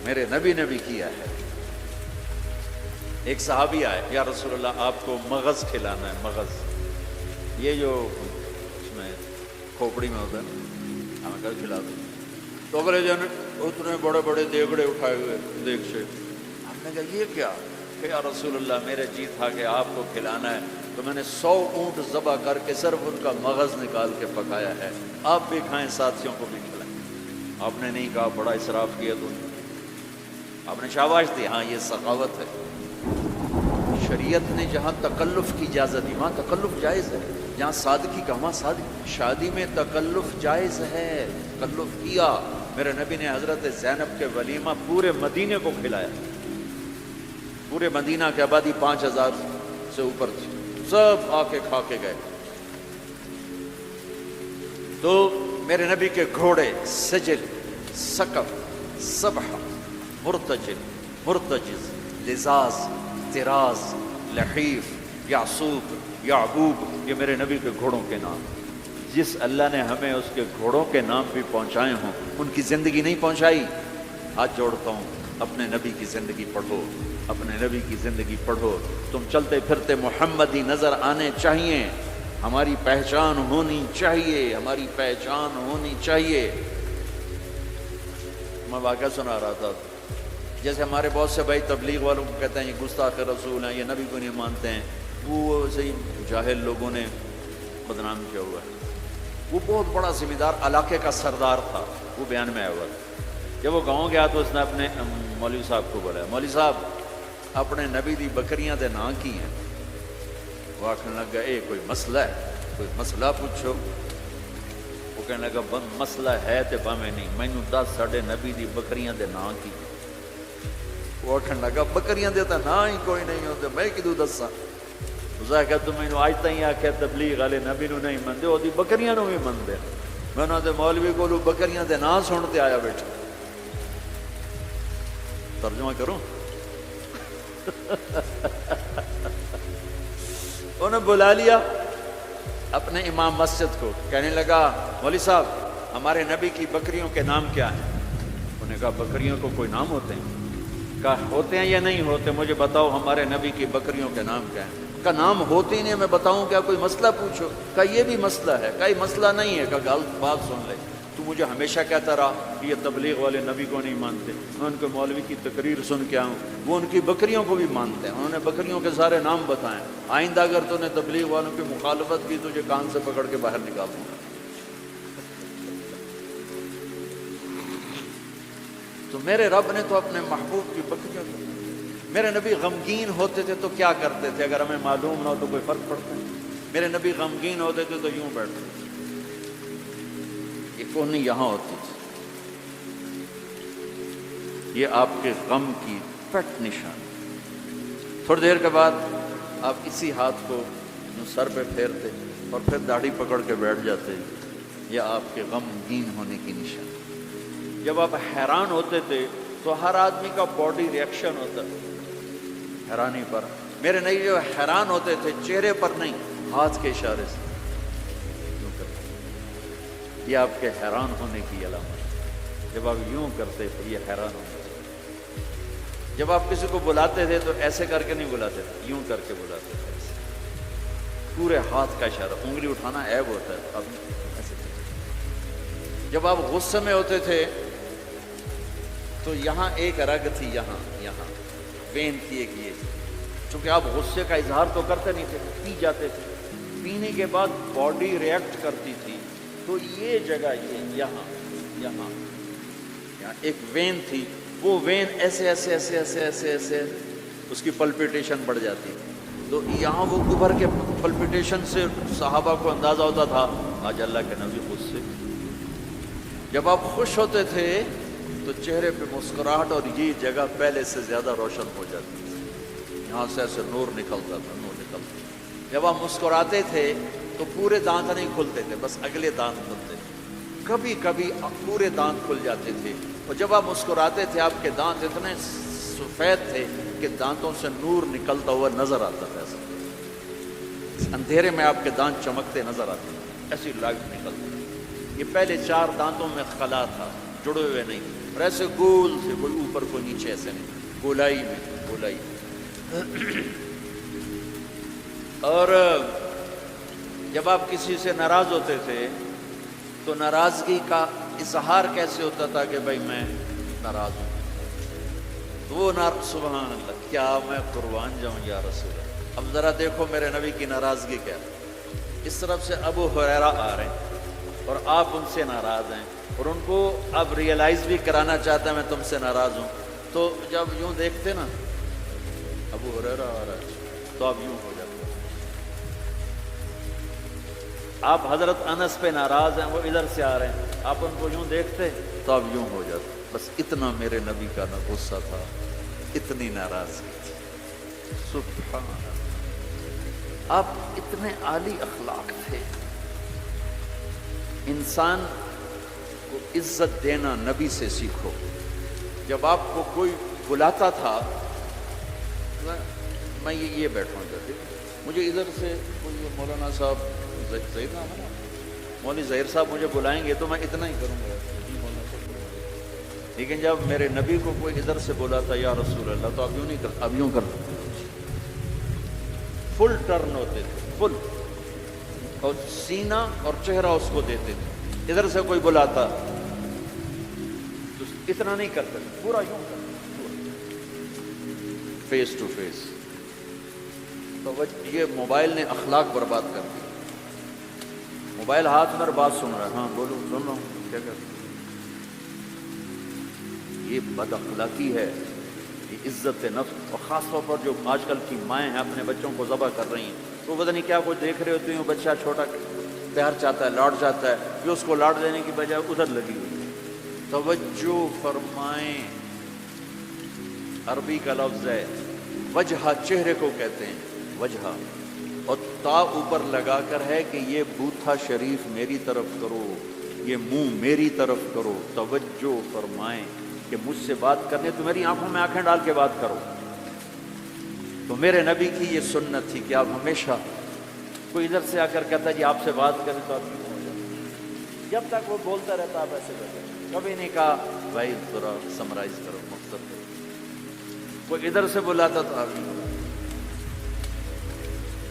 میرے نبی نے بھی کیا ہے۔ ایک صحابی آئے، یا رسول اللہ آپ کو مغز کھلانا ہے، مغز، یہ جو اس میں کھوپڑی میں ہوتا ہے، ہمیں کر کھلا دو۔ تو اگلے جن اتنے بڑے بڑے دیگڑے اٹھائے ہوئے دیگ سے، ہم نے کہا یہ کیا؟ کہ یا رسول اللہ میرے جی تھا کہ آپ کو کھلانا ہے، تو میں نے 100 اونٹ ذبح کر کے صرف ان کا مغز نکال کے پکایا ہے، آپ بھی کھائیں، ساتھیوں کو بھی کھلائیں۔ آپ نے نہیں کہا بڑا اسراف کیا تم نے، آپ نے شاباش دی، ہاں یہ سخاوت ہے۔ شریعت نے جہاں تکلف کی اجازت دی وہاں تکلف جائز ہے، جہاں سادگی کا وہاں سادگی۔ شادی میں تکلف جائز ہے، تکلف کیا۔ میرے نبی نے حضرت زینب کے ولیمہ پورے مدینے کو کھلایا، پورے مدینہ کی آبادی 5000 سے اوپر تھی، سب آ کے کھا کے گئے۔ تو میرے نبی کے گھوڑے سجل، سقف، سبح، مرتجل، مرتجز، لزاز، تراز، لحیف، یعصوب، یعقوب، یہ میرے نبی کے گھوڑوں کے نام۔ جس اللہ نے ہمیں اس کے گھوڑوں کے نام بھی پہنچائے ہوں، ان کی زندگی نہیں پہنچائی۔ ہاتھ جوڑتا ہوں، اپنے نبی کی زندگی پڑھو، اپنے نبی کی زندگی پڑھو۔ تم چلتے پھرتے محمدی نظر آنے چاہیے، ہماری پہچان ہونی چاہیے، ہماری پہچان ہونی چاہیے۔ میں واقعہ سنا رہا تھا، جیسے ہمارے بہت سے بھائی تبلیغ والوں کو کہتے ہیں یہ گستاخ رسول ہیں، یہ نبی کو نہیں مانتے ہیں، وہ صحیح جاہل لوگوں نے بدنام کیا ہوا ہے۔ وہ بہت بڑا ذمہ دار علاقے کا سردار تھا، وہ بیان میں آیا ہوا تھا۔ جب وہ گاؤں گیا تو اس نے اپنے مولوی صاحب کو بولا، مولوی صاحب اپنے نبی دی بکریاں دے نام کی ہیں؟ وہ آخر لگا اے کوئی مسئلہ ہے، کوئی مسئلہ پوچھو۔ وہ کہنے لگا مسئلہ ہے تے باویں نہیں، مینوں دس ساڈے نبی دی بکریاں دے نام کی۔ وہ آخر لگا بکریاں دیتا نہ ہی کوئی نہیں ہوتے میں کدوں دساں اسا کہ تم مینوں اج تائیں آکھیا تبلیغ والے نبی نو نہیں مندے وہ بکریاں نو بھی مندے میں انہاں دے مولوی کولوں بکریاں دے نا سن تے آیا بیٹھا ترجمہ کروں انہوں نے بلا لیا اپنے امام مسجد کو کہنے لگا مولوی صاحب ہمارے نبی کی بکریوں کے نام کیا ہیں انہوں نے کہا بکریوں کو کوئی نام ہوتے ہیں کہا ہوتے ہیں یا نہیں ہوتے مجھے بتاؤ ہمارے نبی کی بکریوں کے نام کیا ہیں کہا نام ہوتے ہی نہیں میں بتاؤں کیا کوئی مسئلہ پوچھو کہا یہ بھی مسئلہ ہے کہا یہ مسئلہ نہیں ہے کہا غلط بات سن لے تو مجھے ہمیشہ کہتا رہا کہ یہ تبلیغ والے نبی کو نہیں مانتے میں ان کے مولوی کی تقریر سن کے آؤں وہ ان کی بکریوں کو بھی مانتے ہیں انہوں نے بکریوں کے سارے نام بتائیں آئندہ اگر تو نے تبلیغ والوں کی مخالفت کی تجھے کان سے پکڑ کے باہر نکالوں گا تو میرے رب نے تو اپنے محبوب کی بکریوں کو میرے نبی غمگین ہوتے تھے تو کیا کرتے تھے اگر ہمیں معلوم نہ ہو تو کوئی فرق پڑتا ہے میرے نبی غمگین ہوتے تھے تو یوں بیٹھتے تھے یہ کونی یہاں ہوتی تھی یہ آپ کے غم کی پٹ نشان تھوڑی دیر کے بعد آپ اسی ہاتھ کو سر پہ پھیرتے اور پھر داڑھی پکڑ کے بیٹھ جاتے یہ آپ کے غمگین ہونے کی نشان جب آپ حیران ہوتے تھے تو ہر آدمی کا باڈی ریئیکشن ہوتا ہے حیرانی پر میرے نبی جو حیران ہوتے تھے چہرے پر نہیں ہاتھ کے اشارے سے یہ آپ کے حیران ہونے کی علامت جب آپ یوں کرتے تو یہ حیران ہوتے جب آپ کسی کو بلاتے تھے تو ایسے کر کے نہیں بلاتے تھے یوں کر کے بلاتے تھے پورے ہاتھ کا اشارہ انگلی اٹھانا عیب ہوتا ہے اب ایسے جب آپ غصے میں ہوتے تھے تو یہاں ایک رگ تھی یہاں وین تھی ایک یہ چونکہ آپ غصے کا اظہار تو کرتے نہیں تھے پی جاتے تھے پینے کے بعد باڈی ریئیکٹ کرتی تھی تو یہ جگہ یہاں ایک وین تھی وہ وین ایسے ایسے ایسے ایسے ایسے ایسے اس کی پلپیٹیشن بڑھ جاتی تو یہاں وہ ابھر کے پلپیٹیشن سے صحابہ کو اندازہ ہوتا تھا آج اللہ کے نبی خود سے جب آپ خوش ہوتے تھے تو چہرے پہ مسکراہٹ اور یہ جگہ پہلے سے زیادہ روشن ہو جاتی تھی یہاں سے ایسے نور نکلتا تھا جب آپ مسکراتے تھے تو پورے دانت نہیں کھلتے تھے بس اگلے دانت کھلتے تھے کبھی کبھی پورے دانت کھل جاتے تھے اور جب آپ مسکراتے تھے آپ کے دانت اتنے سفید تھے کہ دانتوں سے نور نکلتا ہوا نظر آتا تھا ایسا اندھیرے میں آپ کے دانت چمکتے نظر آتے تھے ایسی لائٹ نکلتی یہ پہلے 4 دانتوں میں خلا تھا جڑے ہوئے نہیں اور ایسے گول سے کوئی اوپر کوئی نیچے ایسے نہیں گولائی اور جب آپ کسی سے ناراض ہوتے تھے تو ناراضگی کا اظہار کیسے ہوتا تھا کہ بھائی میں ناراض ہوں تو وہ سبحان اللہ کیا میں قربان جاؤں یا رسول اللہ اب ذرا دیکھو میرے نبی کی ناراضگی کیا اس طرف سے ابو ہریرہ آ رہے ہیں اور آپ ان سے ناراض ہیں اور ان کو اب ریئلائز بھی کرانا چاہتا ہے میں تم سے ناراض ہوں تو جب یوں دیکھتے نا ابو ہریرہ آ رہا ہے تو آپ یوں ہو جاتے آپ حضرت انس پہ ناراض ہیں وہ ادھر سے آ رہے ہیں آپ ان کو یوں دیکھتے تو آپ یوں ہو جاتے بس اتنا میرے نبی کا نہ غصہ تھا اتنی ناراضگی تھی سبحان اللہ آپ اتنے عالی اخلاق تھے انسان کو عزت دینا نبی سے سیکھو جب آپ کو کوئی بلاتا تھا میں یہ بیٹھا ہوں مجھے ادھر سے کوئی مولانا صاحب ظہیر نام ہے نا مولوی ظہیر صاحب مجھے بلائیں گے تو میں اتنا ہی کروں گا لیکن جب میرے نبی کو کوئی ادھر سے بلاتا یا رسول اللہ تو اب یوں نہیں کرتا اب یوں کرتا فل ٹرن ہوتے تھے فل اور سینہ اور چہرہ اس کو دیتے تھے ادھر سے کوئی بلاتا تو اتنا نہیں کرتے پورا یوں کرتا فیس ٹو فیس تو یہ موبائل نے اخلاق برباد کر دی موبائل ہاتھ میں بات سن رہا ہے ہاں بولو سن رہا ہوں کیا کر یہ بد اخلاقی ہے یہ عزت نفس اور خاص طور پر جو آج کل کی مائیں ہیں اپنے بچوں کو ذبح کر رہی ہیں تو پتہ نہیں کیا کوئی دیکھ رہے ہوتے ہیں بچہ چھوٹا پیار چاہتا ہے لاڈ چاہتا ہے جو اس کو لاڈ دینے کی بجائے ادھر لگی ہوئی ہے توجہ فرمائیں عربی کا لفظ ہے وجہ، چہرے کو کہتے ہیں وجہ، اور تا اوپر لگا کر ہے کہ یہ بوتھا شریف میری طرف کرو، یہ منہ میری طرف کرو، توجہ فرمائیں کہ مجھ سے بات کرنے تو میری آنکھوں میں آنکھیں ڈال کے بات کرو۔ تو میرے نبی کی یہ سنت تھی کہ آپ ہمیشہ، کوئی ادھر سے آ کر کہتا جی آپ سے بات کریں تو آپ کیوں ہو جاتے، جب تک وہ بولتا رہتا آپ ایسے کرتے، کبھی نہیں کہا بھائی ذرا سمرائز کرو، مقصد کرو۔ کوئی ادھر سے بلاتا تو آپ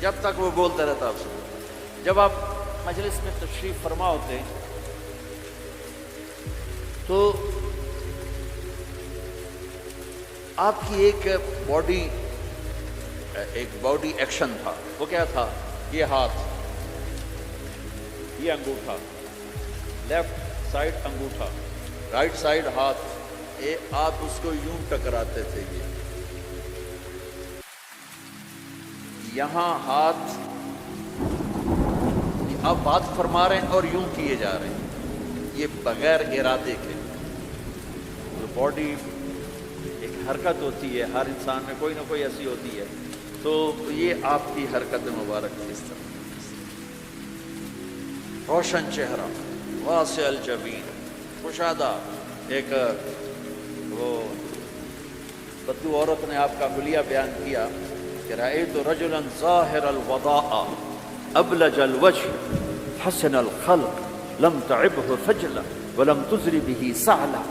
جب تک وہ بولتا رہتا آپ سے۔ جب آپ مجلس میں تشریف فرما ہوتے تو آپ کی ایک باڈی ایکشن تھا، وہ کیا تھا؟ یہ ہاتھ، یہ انگوٹھا، لیفٹ سائڈ انگوٹھا، رائٹ سائڈ ہاتھ، آپ اس کو یوں ٹکراتے تھے، یہاں ہاتھ، آپ بات فرما رہے ہیں اور یوں کیے جا رہے ہیں، یہ بغیر ارادے کے۔ جو باڈی ایک حرکت ہوتی ہے ہر انسان میں، کوئی نہ کوئی ایسی ہوتی ہے، تو یہ آپ کی حرکت مبارک اس طرح، روشن چہرہ، واسع الجبین، کشادہ۔ ایک وہ بدو عورت نے آپ کا حلیہ بیان کیا کہ رأیت رجلا ظاہر الوضاء ابلج الوجه حسن الخلق لم تعبه فجلا ولم تزر به سعلا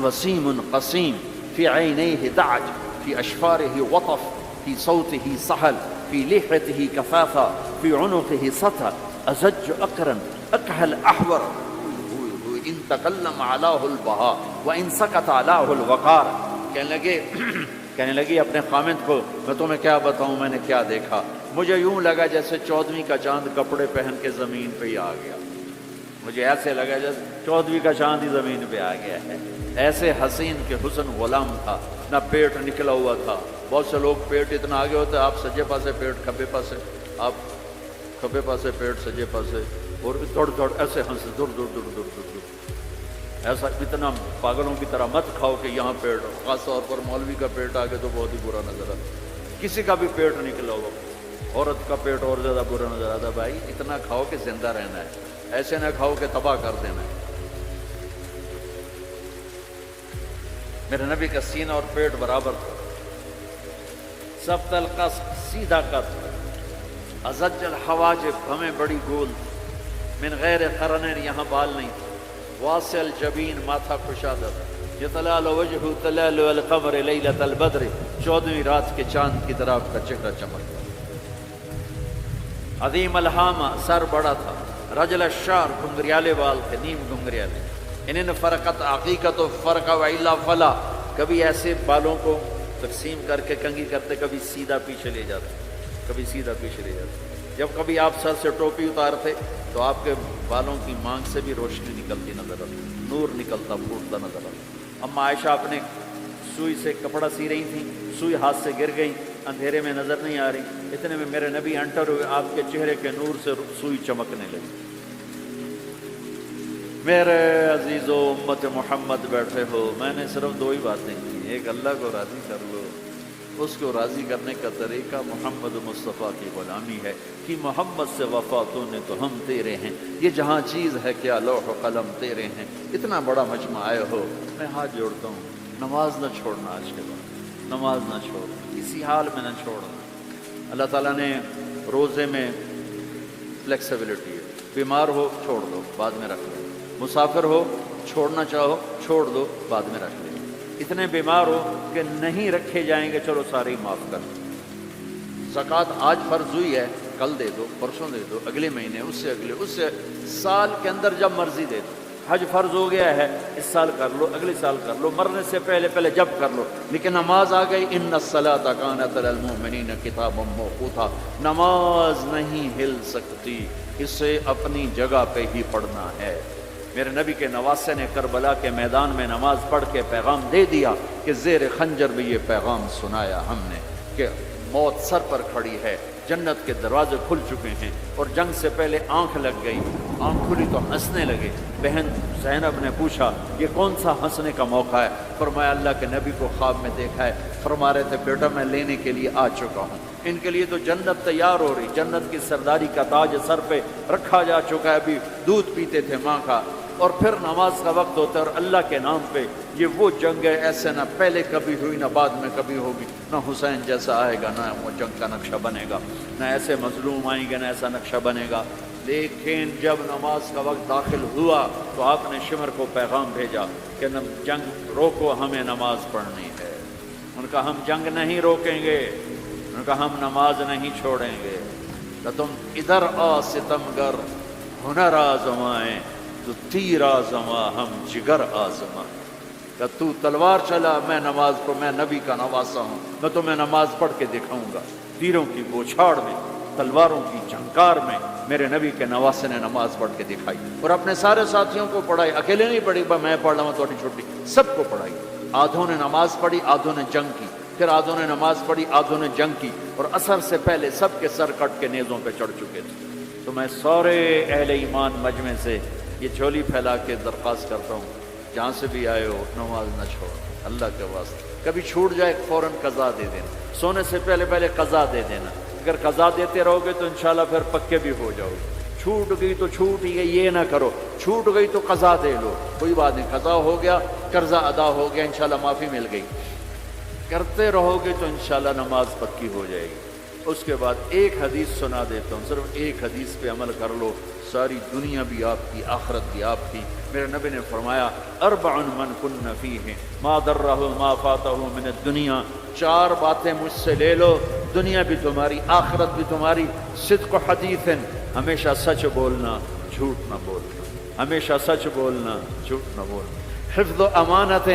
وسيم قسيم في عينيه دعج في أشفاره وطف في صوته سهل في لحيته كثافة في عنقه سطر أزج أقرن أكهل أحور إن تكلم علاه البهاء وإن سكت علاه الوقار۔ کہنے لگی اپنے خامند کو میں تمہیں کیا بتاؤں میں نے کیا دیکھا، مجھے یوں لگا جیسے 14ویں کا چاند کپڑے پہن کے زمین پہ ہی آ گیا، مجھے ایسے لگا جیسے 14ویں کا چاند ہی زمین پہ آ گیا ہے۔ ایسے حسین کے حسن غلام تھا، نہ پیٹ نکلا ہوا تھا۔ بہت سے لوگ پیٹ اتنا آگے ہوتا ہے، آپ سجے پاسے پیٹ کھبے پاسے، آپ کھبے پاسے پیٹ سجے پاسے، اور دوڑ دوڑ ایسے ہنس دور دور دور دور دور دور۔ ایسا اتنا پاگلوں کی طرح مت کھاؤ کہ یہاں پیٹ، خاص طور پر مولوی کا پیٹ آگے تو بہت ہی برا نظر آتا، کسی کا بھی پیٹ نکلا ہو، عورت کا پیٹ اور زیادہ برا نظر آتا۔ بھائی اتنا کھاؤ کہ زندہ رہنا ہے، ایسے نہ کھاؤ کہ تباہ کر دینا ہے۔ میرے نبی کا سینہ اور پیٹ برابر تھا، سبط القصد، سیدھا قد، ازج الحواجب، ہمیں بڑی گول، من غیر قرنین، یہاں بال نہیں تھے، واسع الجبین، ماتھا کشادہ تھا، یتلال وجہ تلال القمر لیلۃ البدر، 14ویں رات کے چاند کی طرح آپ کا چہرہ چمکتا۔ عظیم الہامہ، سر بڑا تھا، رجل الشعر، گھنگریالے بال تھے، نیم گھنگریالے۔ ان فرقت عقیقت و فرق و الا فلا، کبھی ایسے بالوں کو تقسیم کر کے کنگھی کرتے، کبھی سیدھا پیچھے لے جاتے، کبھی سیدھا پیچھے لے جاتے۔ جب کبھی آپ سر سے ٹوپی اتارتے تو آپ کے بالوں کی مانگ سے بھی روشنی نکلتی نظر آتی، نور نکلتا پھوٹتا نظر آتا۔ اما عائشہ اپنے سوئی سے کپڑا سی رہی تھیں، سوئی ہاتھ سے گر گئی، اندھیرے میں نظر نہیں آ رہی، اتنے میں میرے نبی انٹر ہوئے، آپ کے چہرے کے نور سے سوئی چمکنے لگی۔ میرے عزیزو امت محمد بیٹھے ہو، میں نے صرف 2 ہی باتیں کی، ایک اللہ کو راضی کر لو، اس کو راضی کرنے کا طریقہ محمد مصطفیٰ کی غلامی ہے کہ محمد سے وفا تو نے تو ہم تیرے ہیں، یہ جہاں چیز ہے کیا لوح و قلم تیرے ہیں۔ اتنا بڑا مجمع آئے ہو، میں ہاتھ جوڑتا ہوں، نماز نہ چھوڑنا، آج کے بعد نماز نہ چھوڑنا، کسی حال میں نہ چھوڑنا۔ اللہ تعالیٰ نے روزے میں فلیکسیبلٹی ہے، بیمار ہو چھوڑ دو بعد میں رکھ لو، مسافر ہو چھوڑنا چاہو چھوڑ دو بعد میں رکھ لو، اتنے بیمار ہو کہ نہیں رکھے جائیں گے چلو سارے ہی معاف کر دو۔ زکوٰۃ آج فرض ہوئی ہے، کل دے دو، پرسوں دے دو، اگلے مہینے، اس سے اگلے، اس سے سال کے اندر جب مرضی دے دو۔ حج فرض ہو گیا ہے، اس سال کر لو، اگلے سال کر لو، مرنے سے پہلے جب کر لو، لیکن نماز آ گئی، ان الصلاۃ کانت علی المؤمنین کتابا موقوتا، نماز نہیں ہل سکتی، اسے اپنی جگہ پہ ہی پڑھنا ہے۔ میرے نبی کے نواسے نے کربلا کے میدان میں نماز پڑھ کے پیغام دے دیا کہ زیر خنجر بھی یہ پیغام سنایا ہم نے کہ موت سر پر کھڑی ہے، جنت کے دروازے کھل چکے ہیں، اور جنگ سے پہلے آنکھ لگ گئی، آنکھ کھلی تو ہنسنے لگے۔ بہن زینب نے پوچھا یہ کون سا ہنسنے کا موقع ہے؟ فرمایا اللہ کے نبی کو خواب میں دیکھا ہے، فرما رہے تھے بیٹا میں لینے کے لیے آ چکا ہوں۔ ان کے لیے تو جنت تیار ہو رہی، جنت کی سرداری کا تاج سر پہ رکھا جا چکا ہے، ابھی دودھ پیتے تھے ماں کا، اور پھر نماز کا وقت ہوتا ہے، اور اللہ کے نام پہ یہ وہ جنگ ہے ایسے نہ پہلے کبھی ہوئی نہ بعد میں کبھی ہوگی، نہ حسین جیسا آئے گا، نہ وہ جنگ کا نقشہ بنے گا، نہ ایسے مظلوم آئیں گے، نہ ایسا نقشہ بنے گا۔ لیکن جب نماز کا وقت داخل ہوا تو آپ نے شمر کو پیغام بھیجا کہ جنگ روکو، ہمیں نماز پڑھنی ہے۔ ان کا ہم جنگ نہیں روکیں گے، ان کا ہم نماز نہیں چھوڑیں گے، تو تم ادھر آ ستمگر ہنر آزمائیں، تو تیر آزما ہم جگر آزما، کہ تو تلوار چلا میں نماز پڑھ، میں نبی کا نواسا ہوں، میں تمہیں نماز پڑھ کے دکھاؤں گا۔ تیروں کی بوچھاڑ میں، تلواروں کی جھنکار میں میرے نبی کے نواسے نے نماز پڑھ کے دکھائی، اور اپنے سارے ساتھیوں کو پڑھائی، اکیلے نہیں پڑھی میں پڑھ رہا ہوں تھوڑی چھوٹی، سب کو پڑھائی۔ آدھوں نے نماز پڑھی، آدھوں نے جنگ کی، پھر آدھوں نے نماز پڑھی، آدھوں نے جنگ کی، اور عصر سے پہلے سب کے سر کٹ کے نیزوں پہ چڑھ چکے تھے۔ تو میں سارے اہل ایمان مجمع سے یہ جھولی پھیلا کے درخواست کرتا ہوں، جہاں سے بھی آئے ہو نماز نہ چھوڑ، اللہ کے واسطے۔ کبھی چھوٹ جائے فوراً قضا دے دینا، سونے سے پہلے قضا دے دینا۔ اگر قضا دیتے رہو گے تو انشاءاللہ پھر پکے بھی ہو جاؤ گے۔ چھوٹ گئی تو چھوٹ ہی گئی، یہ نہ کرو، چھوٹ گئی تو قضا دے لو، کوئی بات نہیں، قضا ہو گیا، قرضہ ادا ہو گیا، انشاءاللہ معافی مل گئی۔ کرتے رہو گے تو انشاءاللہ نماز پکی ہو جائے گی۔ اس کے بعد ایک حدیث سنا دیتا ہوں، صرف ایک حدیث پہ عمل کر لو، ساری دنیا بھی آپ کی، آخرت بھی آپ کی۔ میرے نبی نے فرمایا اربع من کن فیہ ما درہ ما فاتہ من الدنیا، چار باتیں مجھ سے لے لو، دنیا بھی تمہاری، آخرت بھی تمہاری۔ صدق حدیث، ہمیشہ سچ بولنا، جھوٹ نہ بولنا، ہمیشہ سچ بولنا، جھوٹ نہ بولنا۔ حفظ امانت،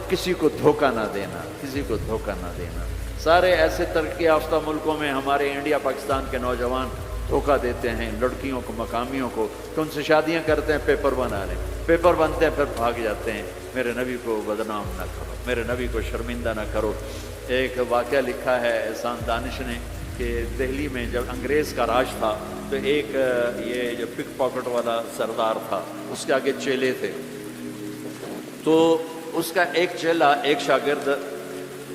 کسی کو دھوکہ نہ دینا، کسی کو دھوکہ نہ دینا۔ سارے ایسے ترقی یافتہ ملکوں میں ہمارے انڈیا پاکستان کے نوجوان دھوکہ دیتے ہیں لڑکیوں کو، مقامیوں کو، تو ان سے شادیاں کرتے ہیں، پیپر بنا لیں، پیپر بنتے ہیں پھر بھاگ جاتے ہیں۔ میرے نبی کو بدنام نہ کرو، میرے نبی کو شرمندہ نہ کرو۔ ایک واقعہ لکھا ہے احسان دانش نے کہ دہلی میں جب انگریز کا راج تھا تو ایک یہ جو پک پاکٹ والا سردار تھا، اس کے آگے چیلے تھے، تو اس کا ایک چیلا، ایک شاگرد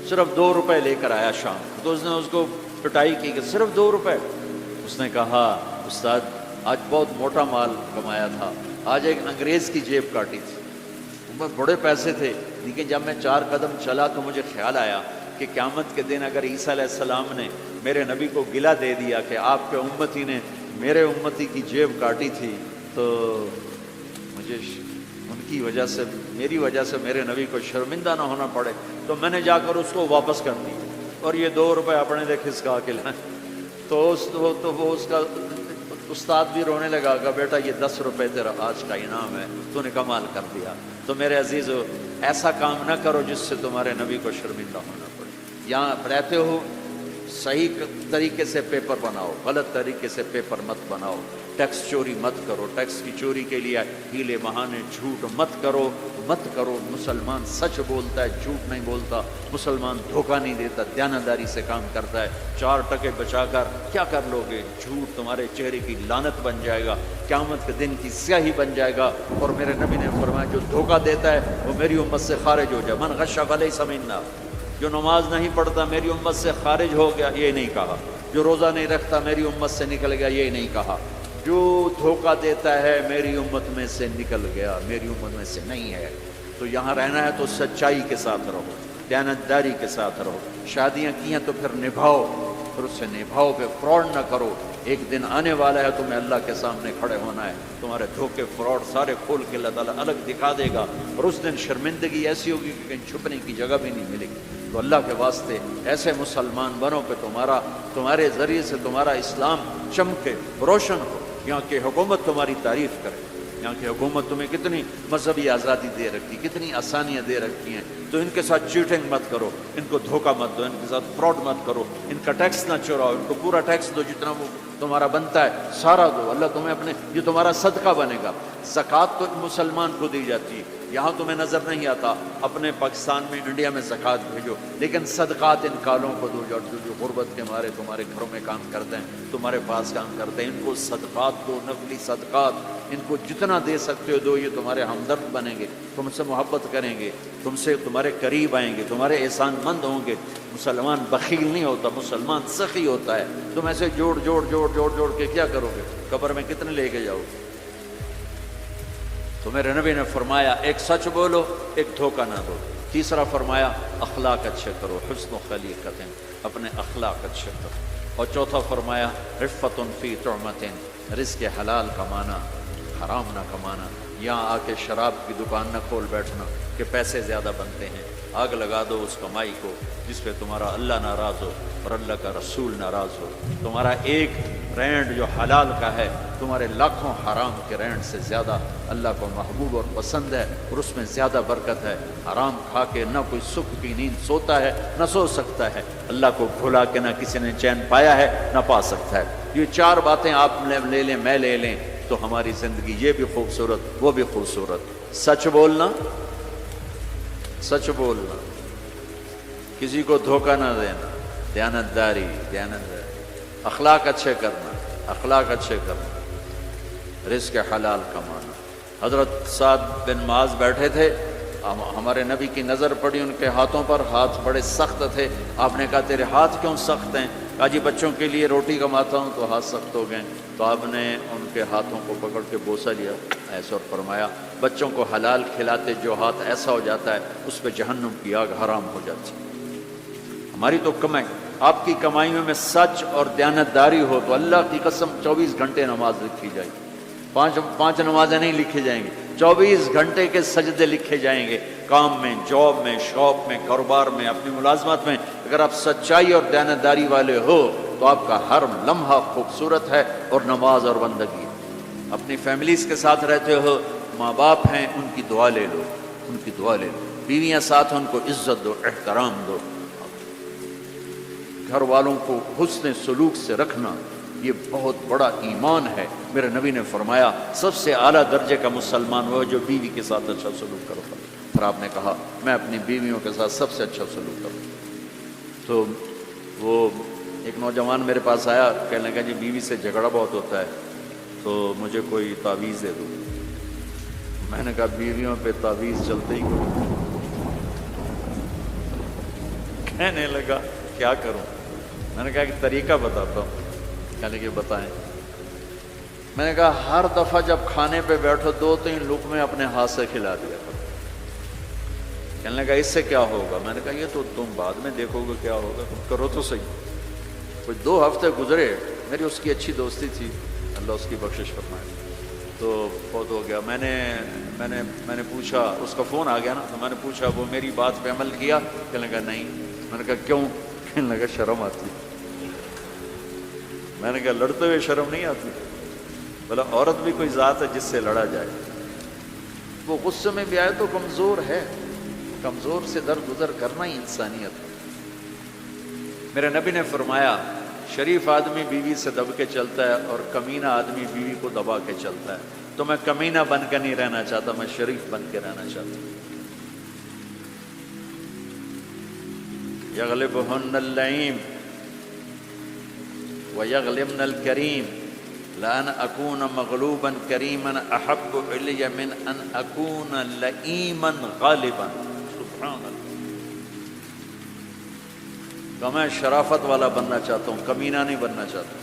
صرف 2 روپے لے کر آیا شام، تو اس نے اس کو پٹائی کی کہ صرف 2 روپے۔ اس نے کہا استاد آج بہت موٹا مال کمایا تھا، آج ایک انگریز کی جیب کاٹی تھی، بہت بڑے پیسے تھے، لیکن جب میں 4 قدم چلا تو مجھے خیال آیا کہ قیامت کے دن اگر عیسیٰ علیہ السلام نے میرے نبی کو گلہ دے دیا کہ آپ کے امتی نے میرے امتی کی جیب کاٹی تھی، تو مجھے ان کی وجہ سے، میری وجہ سے میرے نبی کو شرمندہ نہ ہونا پڑے، تو میں نے جا کر اس کو واپس کر دی اور یہ 2 روپے اپنے لے کھسکا کے لائیں۔ تو وہ اس کا استاد بھی رونے لگا کہ بیٹا یہ 10 روپے تیرا آج کا انعام ہے، تو نے کمال کر دیا۔ تو میرے عزیزو، ایسا کام نہ کرو جس سے تمہارے نبی کو شرمندہ ہونا پڑے۔ یہاں رہتے ہو صحیح طریقے سے پیپر بناؤ، غلط طریقے سے پیپر مت بناؤ، ٹیکس چوری مت کرو، ٹیکس کی چوری کے لیے ہیلے بہانے جھوٹ مت کرو، مت کرو۔ مسلمان سچ بولتا ہے، جھوٹ نہیں بولتا، مسلمان دھوکہ نہیں دیتا، دیانتداری سے کام کرتا ہے۔ 4 ٹکے بچا کر کیا کر لو گے؟ جھوٹ تمہارے چہرے کی لعنت بن جائے گا، قیامت کے دن کی سیاہی بن جائے گا۔ اور میرے نبی نے فرمایا جو دھوکہ دیتا ہے وہ میری امت سے خارج ہو جائے، من غش فلیس منا، جو نماز نہیں پڑھتا میری امت سے خارج ہو گیا، یہ نہیں کہا۔ جو روزہ نہیں رکھتا میری امت سے نکل گیا، یہ نہیں کہا۔ جو دھوکہ دیتا ہے میری امت میں سے نکل گیا، میری امت میں سے نہیں ہے۔ تو یہاں رہنا ہے تو سچائی کے ساتھ رہو، دیانتداری کے ساتھ رہو۔ شادیاں کی ہیں تو پھر نبھاؤ، پھر اس سے نبھاؤ، پہ فراڈ نہ کرو۔ ایک دن آنے والا ہے تمہیں اللہ کے سامنے کھڑے ہونا ہے، تمہارے دھوکے فراڈ سارے کھول کے اللہ تعالیٰ الگ دکھا دے گا، اور اس دن شرمندگی ایسی ہوگی کہ کہیں چھپنے کی جگہ بھی نہیں ملے گی۔ تو اللہ کے واسطے ایسے مسلمان بنو کہ تمہارے ذریعے سے تمہارا اسلام چمکے، روشن ہو، یہاں کی حکومت تمہاری تعریف کرے، یہاں کی حکومت تمہیں کتنی مذہبی آزادی دے رکھی، کتنی آسانیاں دے رکھی ہیں، تو ان کے ساتھ چیٹنگ مت کرو، ان کو دھوکہ مت دو، ان کے ساتھ فراڈ مت کرو، ان کا ٹیکس نہ چوراؤ، ان کو پورا ٹیکس دو جتنا وہ تمہارا بنتا ہے سارا دو، اللہ تمہیں اپنے، یہ تمہارا صدقہ بنے گا۔ زکوٰۃ تو مسلمان کو دی جاتی ہے، یہاں تمہیں نظر نہیں آتا، اپنے پاکستان میں انڈیا میں زکوٰۃ بھیجو، لیکن صدقات ان کالوں کو دو جو غربت کے مارے تمہارے گھروں میں کام کرتے ہیں، تمہارے پاس کام کرتے ہیں، ان کو صدقات دو، نفلی صدقات، ان کو جتنا دے سکتے ہو دو، یہ تمہارے ہمدرد بنیں گے، تم سے محبت کریں گے، تم سے تمہارے قریب آئیں گے، تمہارے احسان مند ہوں گے۔ مسلمان بخیل نہیں ہوتا، مسلمان سخی ہوتا ہے۔ تم ایسے جوڑ جوڑ کے کیا کرو گے؟ قبر میں کتنے لے کے جاؤ گے؟ تو میرے نبی نے فرمایا ایک سچ بولو، ایک دھوکہ نہ دو۔ تیسرا فرمایا اخلاق اچھے کرو، حسن و خلیقت، اپنے اخلاق اچھے کرو۔ اور چوتھا فرمایا عفت فی طعمۃ، رزق حلال کمانا، حرام نہ کمانا۔ یہاں آ کے شراب کی دکان نہ کھول بیٹھنا کہ پیسے زیادہ بنتے ہیں، آگ لگا دو اس کمائی کو جس پہ تمہارا اللہ ناراض ہو اور اللہ کا رسول ناراض ہو۔ تمہارا ایک رینڈ جو حلال کا ہے تمہارے لاکھوں حرام کے رینڈ سے زیادہ اللہ کو محبوب اور پسند ہے، اور اس میں زیادہ برکت ہے۔ حرام کھا کے نہ کوئی سکھ کی نیند سوتا ہے نہ سو سکتا ہے، اللہ کو بھلا کے نہ کسی نے چین پایا ہے نہ پا سکتا ہے۔ یہ چار باتیں آپ لے لیں، میں لے لیں، تو ہماری زندگی یہ بھی خوبصورت وہ بھی خوبصورت۔ سچ بولنا، سچ بولنا، کسی کو دھوکہ نہ دینا، دیانتداری، اخلاق اچھے کرنا، اخلاق اچھے کرنا، رزق حلال کمانا۔ حضرت سعد بن معاذ بیٹھے تھے، ہمارے نبی کی نظر پڑی ان کے ہاتھوں پر، ہاتھ بڑے سخت تھے۔ آپ نے کہا تیرے ہاتھ کیوں سخت ہیں؟ کہا جی بچوں کے لیے روٹی کماتا ہوں تو ہاتھ سخت ہو گئے۔ تو آپ نے ان کے ہاتھوں کو پکڑ کے بوسہ لیا ایسا اور فرمایا بچوں کو حلال کھلاتے جو ہاتھ ایسا ہو جاتا ہے اس پہ جہنم کی آگ حرام ہو جاتی ہے۔ ہماری تو کمائی، آپ کی کمائی میں سچ اور دیانتداری ہو تو اللہ کی قسم 24 گھنٹے نماز لکھی جائے گی، پانچ نمازیں نہیں لکھی جائیں گی، 24 گھنٹے کے سجدے لکھے جائیں گے۔ کام میں، جاب میں، شاپ میں، کاروبار میں، اپنی ملازمت میں اگر آپ سچائی اور دیانتداری والے ہو تو آپ کا ہر لمحہ خوبصورت ہے اور نماز اور بندگی۔ اپنی فیملیز کے ساتھ رہتے ہو، ماں باپ ہیں ان کی دعا لے لو، ان کی دعا لے لو، بیویاں ساتھ ان کو عزت دو، احترام دو، گھر والوں کو حسن سلوک سے رکھنا یہ بہت بڑا ایمان ہے۔ میرے نبی نے فرمایا سب سے اعلیٰ درجے کا مسلمان وہ جو بیوی کے ساتھ اچھا سلوک کرتا۔ پھر آپ نے کہا میں اپنی بیویوں کے ساتھ سب سے اچھا سلوک کروں۔ تو وہ ایک نوجوان میرے پاس آیا، کہنے لگا جی بیوی سے جھگڑا بہت ہوتا ہے تو مجھے کوئی تعویذ دے دو۔ میں نے کہا بیویوں پہ تعویذ چلتے ہی کوئی۔ کہنے لگا کیا کروں؟ میں نے کہا کہ طریقہ بتاتا ہوں۔ کہنے لگے بتائیں۔ میں نے کہا ہر دفعہ جب کھانے پہ بیٹھو 2-3 لقمے اپنے ہاتھ سے کھلا دیا کرو۔ کہنے لگا اس سے کیا ہوگا؟ میں نے کہا یہ تو تم بعد میں دیکھو گے کیا ہوگا، تم کرو تو صحیح۔ کچھ 2 ہفتے گزرے، میری اس کی اچھی دوستی تھی، اللہ اس کی بخشش فرمائے، تو فوت ہو گیا۔ میں نے پوچھا، اس کا فون آ گیا نا، تو میں نے پوچھا وہ میری بات پہ عمل کیا؟ کہنے لگا نہیں۔ میں نے کہا کیوں؟ کہنے لگا شرم آتی۔ میں نے کہا لڑتے ہوئے شرم نہیں آتی؟ بولا عورت بھی کوئی ذات ہے جس سے لڑا جائے، وہ غصے میں بھی آئے تو کمزور ہے، کمزور سے درگزر کرنا ہی انسانیت ہے۔ میرے نبی نے فرمایا شریف آدمی بیوی سے دب کے چلتا ہے اور کمینہ آدمی بیوی کو دبا کے چلتا ہے۔ تو میں کمینہ بن کے نہیں رہنا چاہتا، میں شریف بن کے رہنا چاہتا ہوں۔ یغلبہن اللئیم ویغلبن الکریم لأن اکون مغلوبا کریما احب الی من ان اکون لئیما غالبا۔ سبحان اللہ۔ کہ میں شرافت والا بننا چاہتا ہوں، کمینہ نہیں بننا چاہتا۔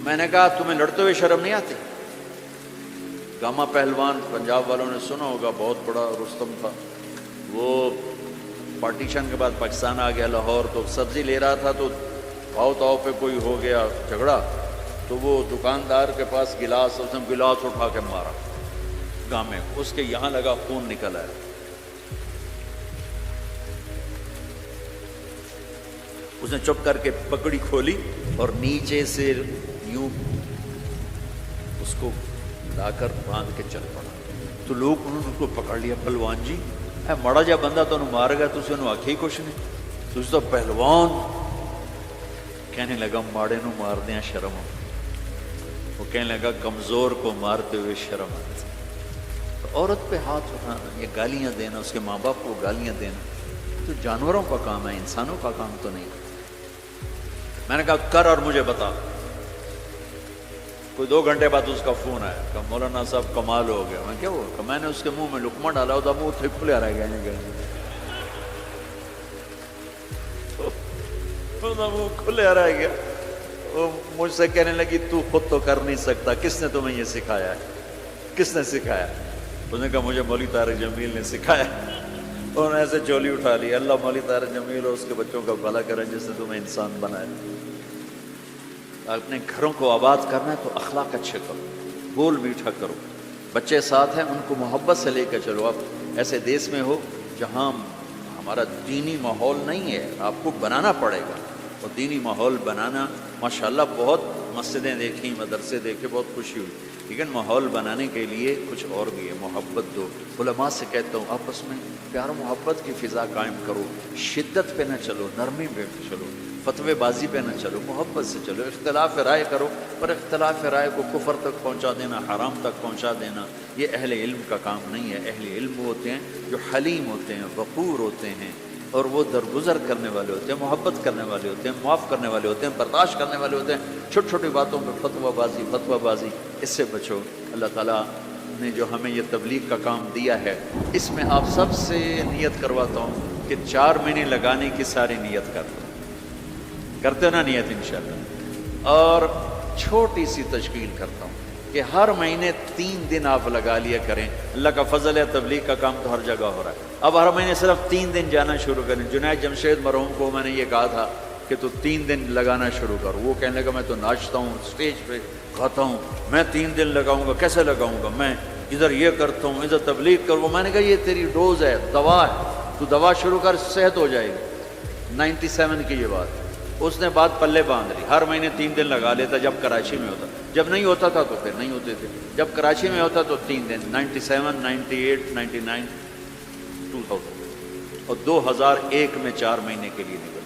میں نے کہا تمہیں لڑتے ہوئے شرم نہیں آتی؟ گاما پہلوان پنجاب والوں نے سنا ہوگا، بہت بڑا رستم تھا، وہ پارٹیشن کے بعد پاکستان آ گیا لاہور، تو سبزی لے رہا تھا تو تاؤ پہ کوئی ہو گیا جھگڑا، تو وہ دکاندار کے پاس گلاس، اس نے گلاس اٹھا کے مارا گامے کو، اس کے یہاں لگا، خون نکل آیا۔ اس نے چپ کر کے پکڑی کھولی اور نیچے سے یوں اس کو لا کر باندھ کے چل پڑا. تو لوگ انہوں نے اس کو پکڑ لیا. پہلوان جی اے مڑا جا بندہ تو مار گیا, تسی انہوں آکھی کچھ نہیں, تسی تو پہلوان. کہنے لگا ماڑے نو مار دیا شرم. وہ کہنے لگا کمزور کو مارتے ہوئے شرم آتی. تو عورت پہ ہاتھ اٹھانا, یہ گالیاں دینا, اس کے ماں باپ کو گالیاں دینا, تو جانوروں کا کام ہے, انسانوں کا کام تو نہیں. میں نے کہا کر اور مجھے بتا. کوئی 2 گھنٹے بعد اس کا فون آیا کہ مولانا صاحب کمال ہو گیا. میں کیا ہوا؟ کہ میں نے اس کے منہ میں لقمہ ڈالا ہوتا, منہ تھے کھلے رہ گیا. منہ کھلے رہ گیا. وہ مجھ سے کہنے لگی تو خود تو کر نہیں سکتا, کس نے تمہیں یہ سکھایا ہے؟ کس نے سکھایا؟ اس نے کہا مجھے مولوی طارق جمیل نے سکھایا. انہوں نے ایسے چولی اٹھا لی. اللہ مولوی طارق جمیل اور اس کے بچوں کا بھلا کرے جس نے تمہیں انسان بنایا. اپنے گھروں کو آباد کرنا ہے تو اخلاق اچھے کرو, بول میٹھا کرو. بچے ساتھ ہیں ان کو محبت سے لے کے چلو. آپ ایسے دیس میں ہو جہاں ہمارا دینی ماحول نہیں ہے, آپ کو بنانا پڑے گا. اور دینی ماحول بنانا ماشاءاللہ بہت مسجدیں دیکھیں, مدرسے دیکھے, بہت خوشی ہوئی. لیکن ماحول بنانے کے لیے کچھ اور بھی ہے, محبت دو. علماء سے کہتا ہوں آپس میں پیار و محبت کی فضا قائم کرو. شدت پہ نہ چلو, نرمی پہ چلو, فتوے بازی پہ نہ چلو, محبت سے چلو. اختلاف رائے کرو, پر اختلاف رائے کو کفر تک پہنچا دینا, حرام تک پہنچا دینا, یہ اہل علم کا کام نہیں ہے. اہل علم وہ ہوتے ہیں جو حلیم ہوتے ہیں, وقور ہوتے ہیں, اور وہ درگزر کرنے والے ہوتے ہیں, محبت کرنے والے ہوتے ہیں, معاف کرنے والے ہوتے ہیں, برداشت کرنے والے ہوتے ہیں. چھوٹی چھوٹی باتوں پہ فتویٰ بازی اس سے بچو. اللہ تعالیٰ نے جو ہمیں یہ تبلیغ کا کام دیا ہے, اس میں آپ سب سے نیت کرواتا ہوں کہ 4 مہینے لگانے کی ساری نیت کرتے ہو نا نیت انشاءاللہ. اور چھوٹی سی تشکیل کرتا ہوں کہ ہر مہینے 3 دن آپ لگا لیا کریں. اللہ کا فضل ہے, تبلیغ کا کام تو ہر جگہ ہو رہا ہے. اب ہر مہینے صرف 3 دن جانا شروع کریں. جنید جمشید مرحوم کو میں نے یہ کہا تھا کہ تو 3 دن لگانا شروع کر. وہ کہنے لگا میں تو ناچتا ہوں, اسٹیج پہ گاتا ہوں, میں 3 دن لگاؤں گا, کیسے لگاؤں گا, میں ادھر یہ کرتا ہوں, ادھر تبلیغ کروں. میں نے کہا یہ تیری ڈوز ہے, دوا ہے, تو دوا شروع کر, صحت ہو جائے گی. 97 کی یہ بات. اس نے بات پلے باندھ لی. ہر مہینے 3 دن لگا لیتا جب کراچی میں ہوتا. جب نہیں ہوتا تھا تو پھر نہیں ہوتے تھے. جب کراچی میں ہوتا تو 3 دن. 97, 98, 99, 2000 اور 2001 میں 4 مہینے کے لیے نکل.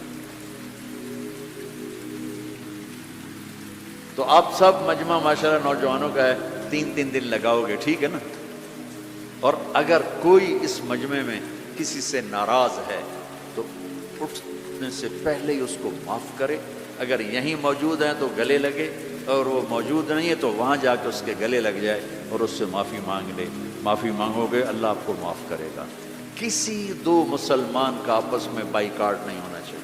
تو آپ سب مجمع ماشاءاللہ نوجوانوں کا ہے, 3 دن لگاؤ گے, ٹھیک ہے نا. اور اگر کوئی اس مجمع میں کسی سے ناراض ہے تو اٹھنے سے پہلے ہی اس کو معاف کرے. اگر یہیں موجود ہیں تو گلے لگے, اور وہ موجود نہیں ہے تو وہاں جا کے اس کے گلے لگ جائے اور اس سے معافی مانگ لے. معافی مانگو گے اللہ آپ کو معاف کرے گا. کسی 2 مسلمان کا آپس میں بائیکاٹ نہیں ہونا چاہیے.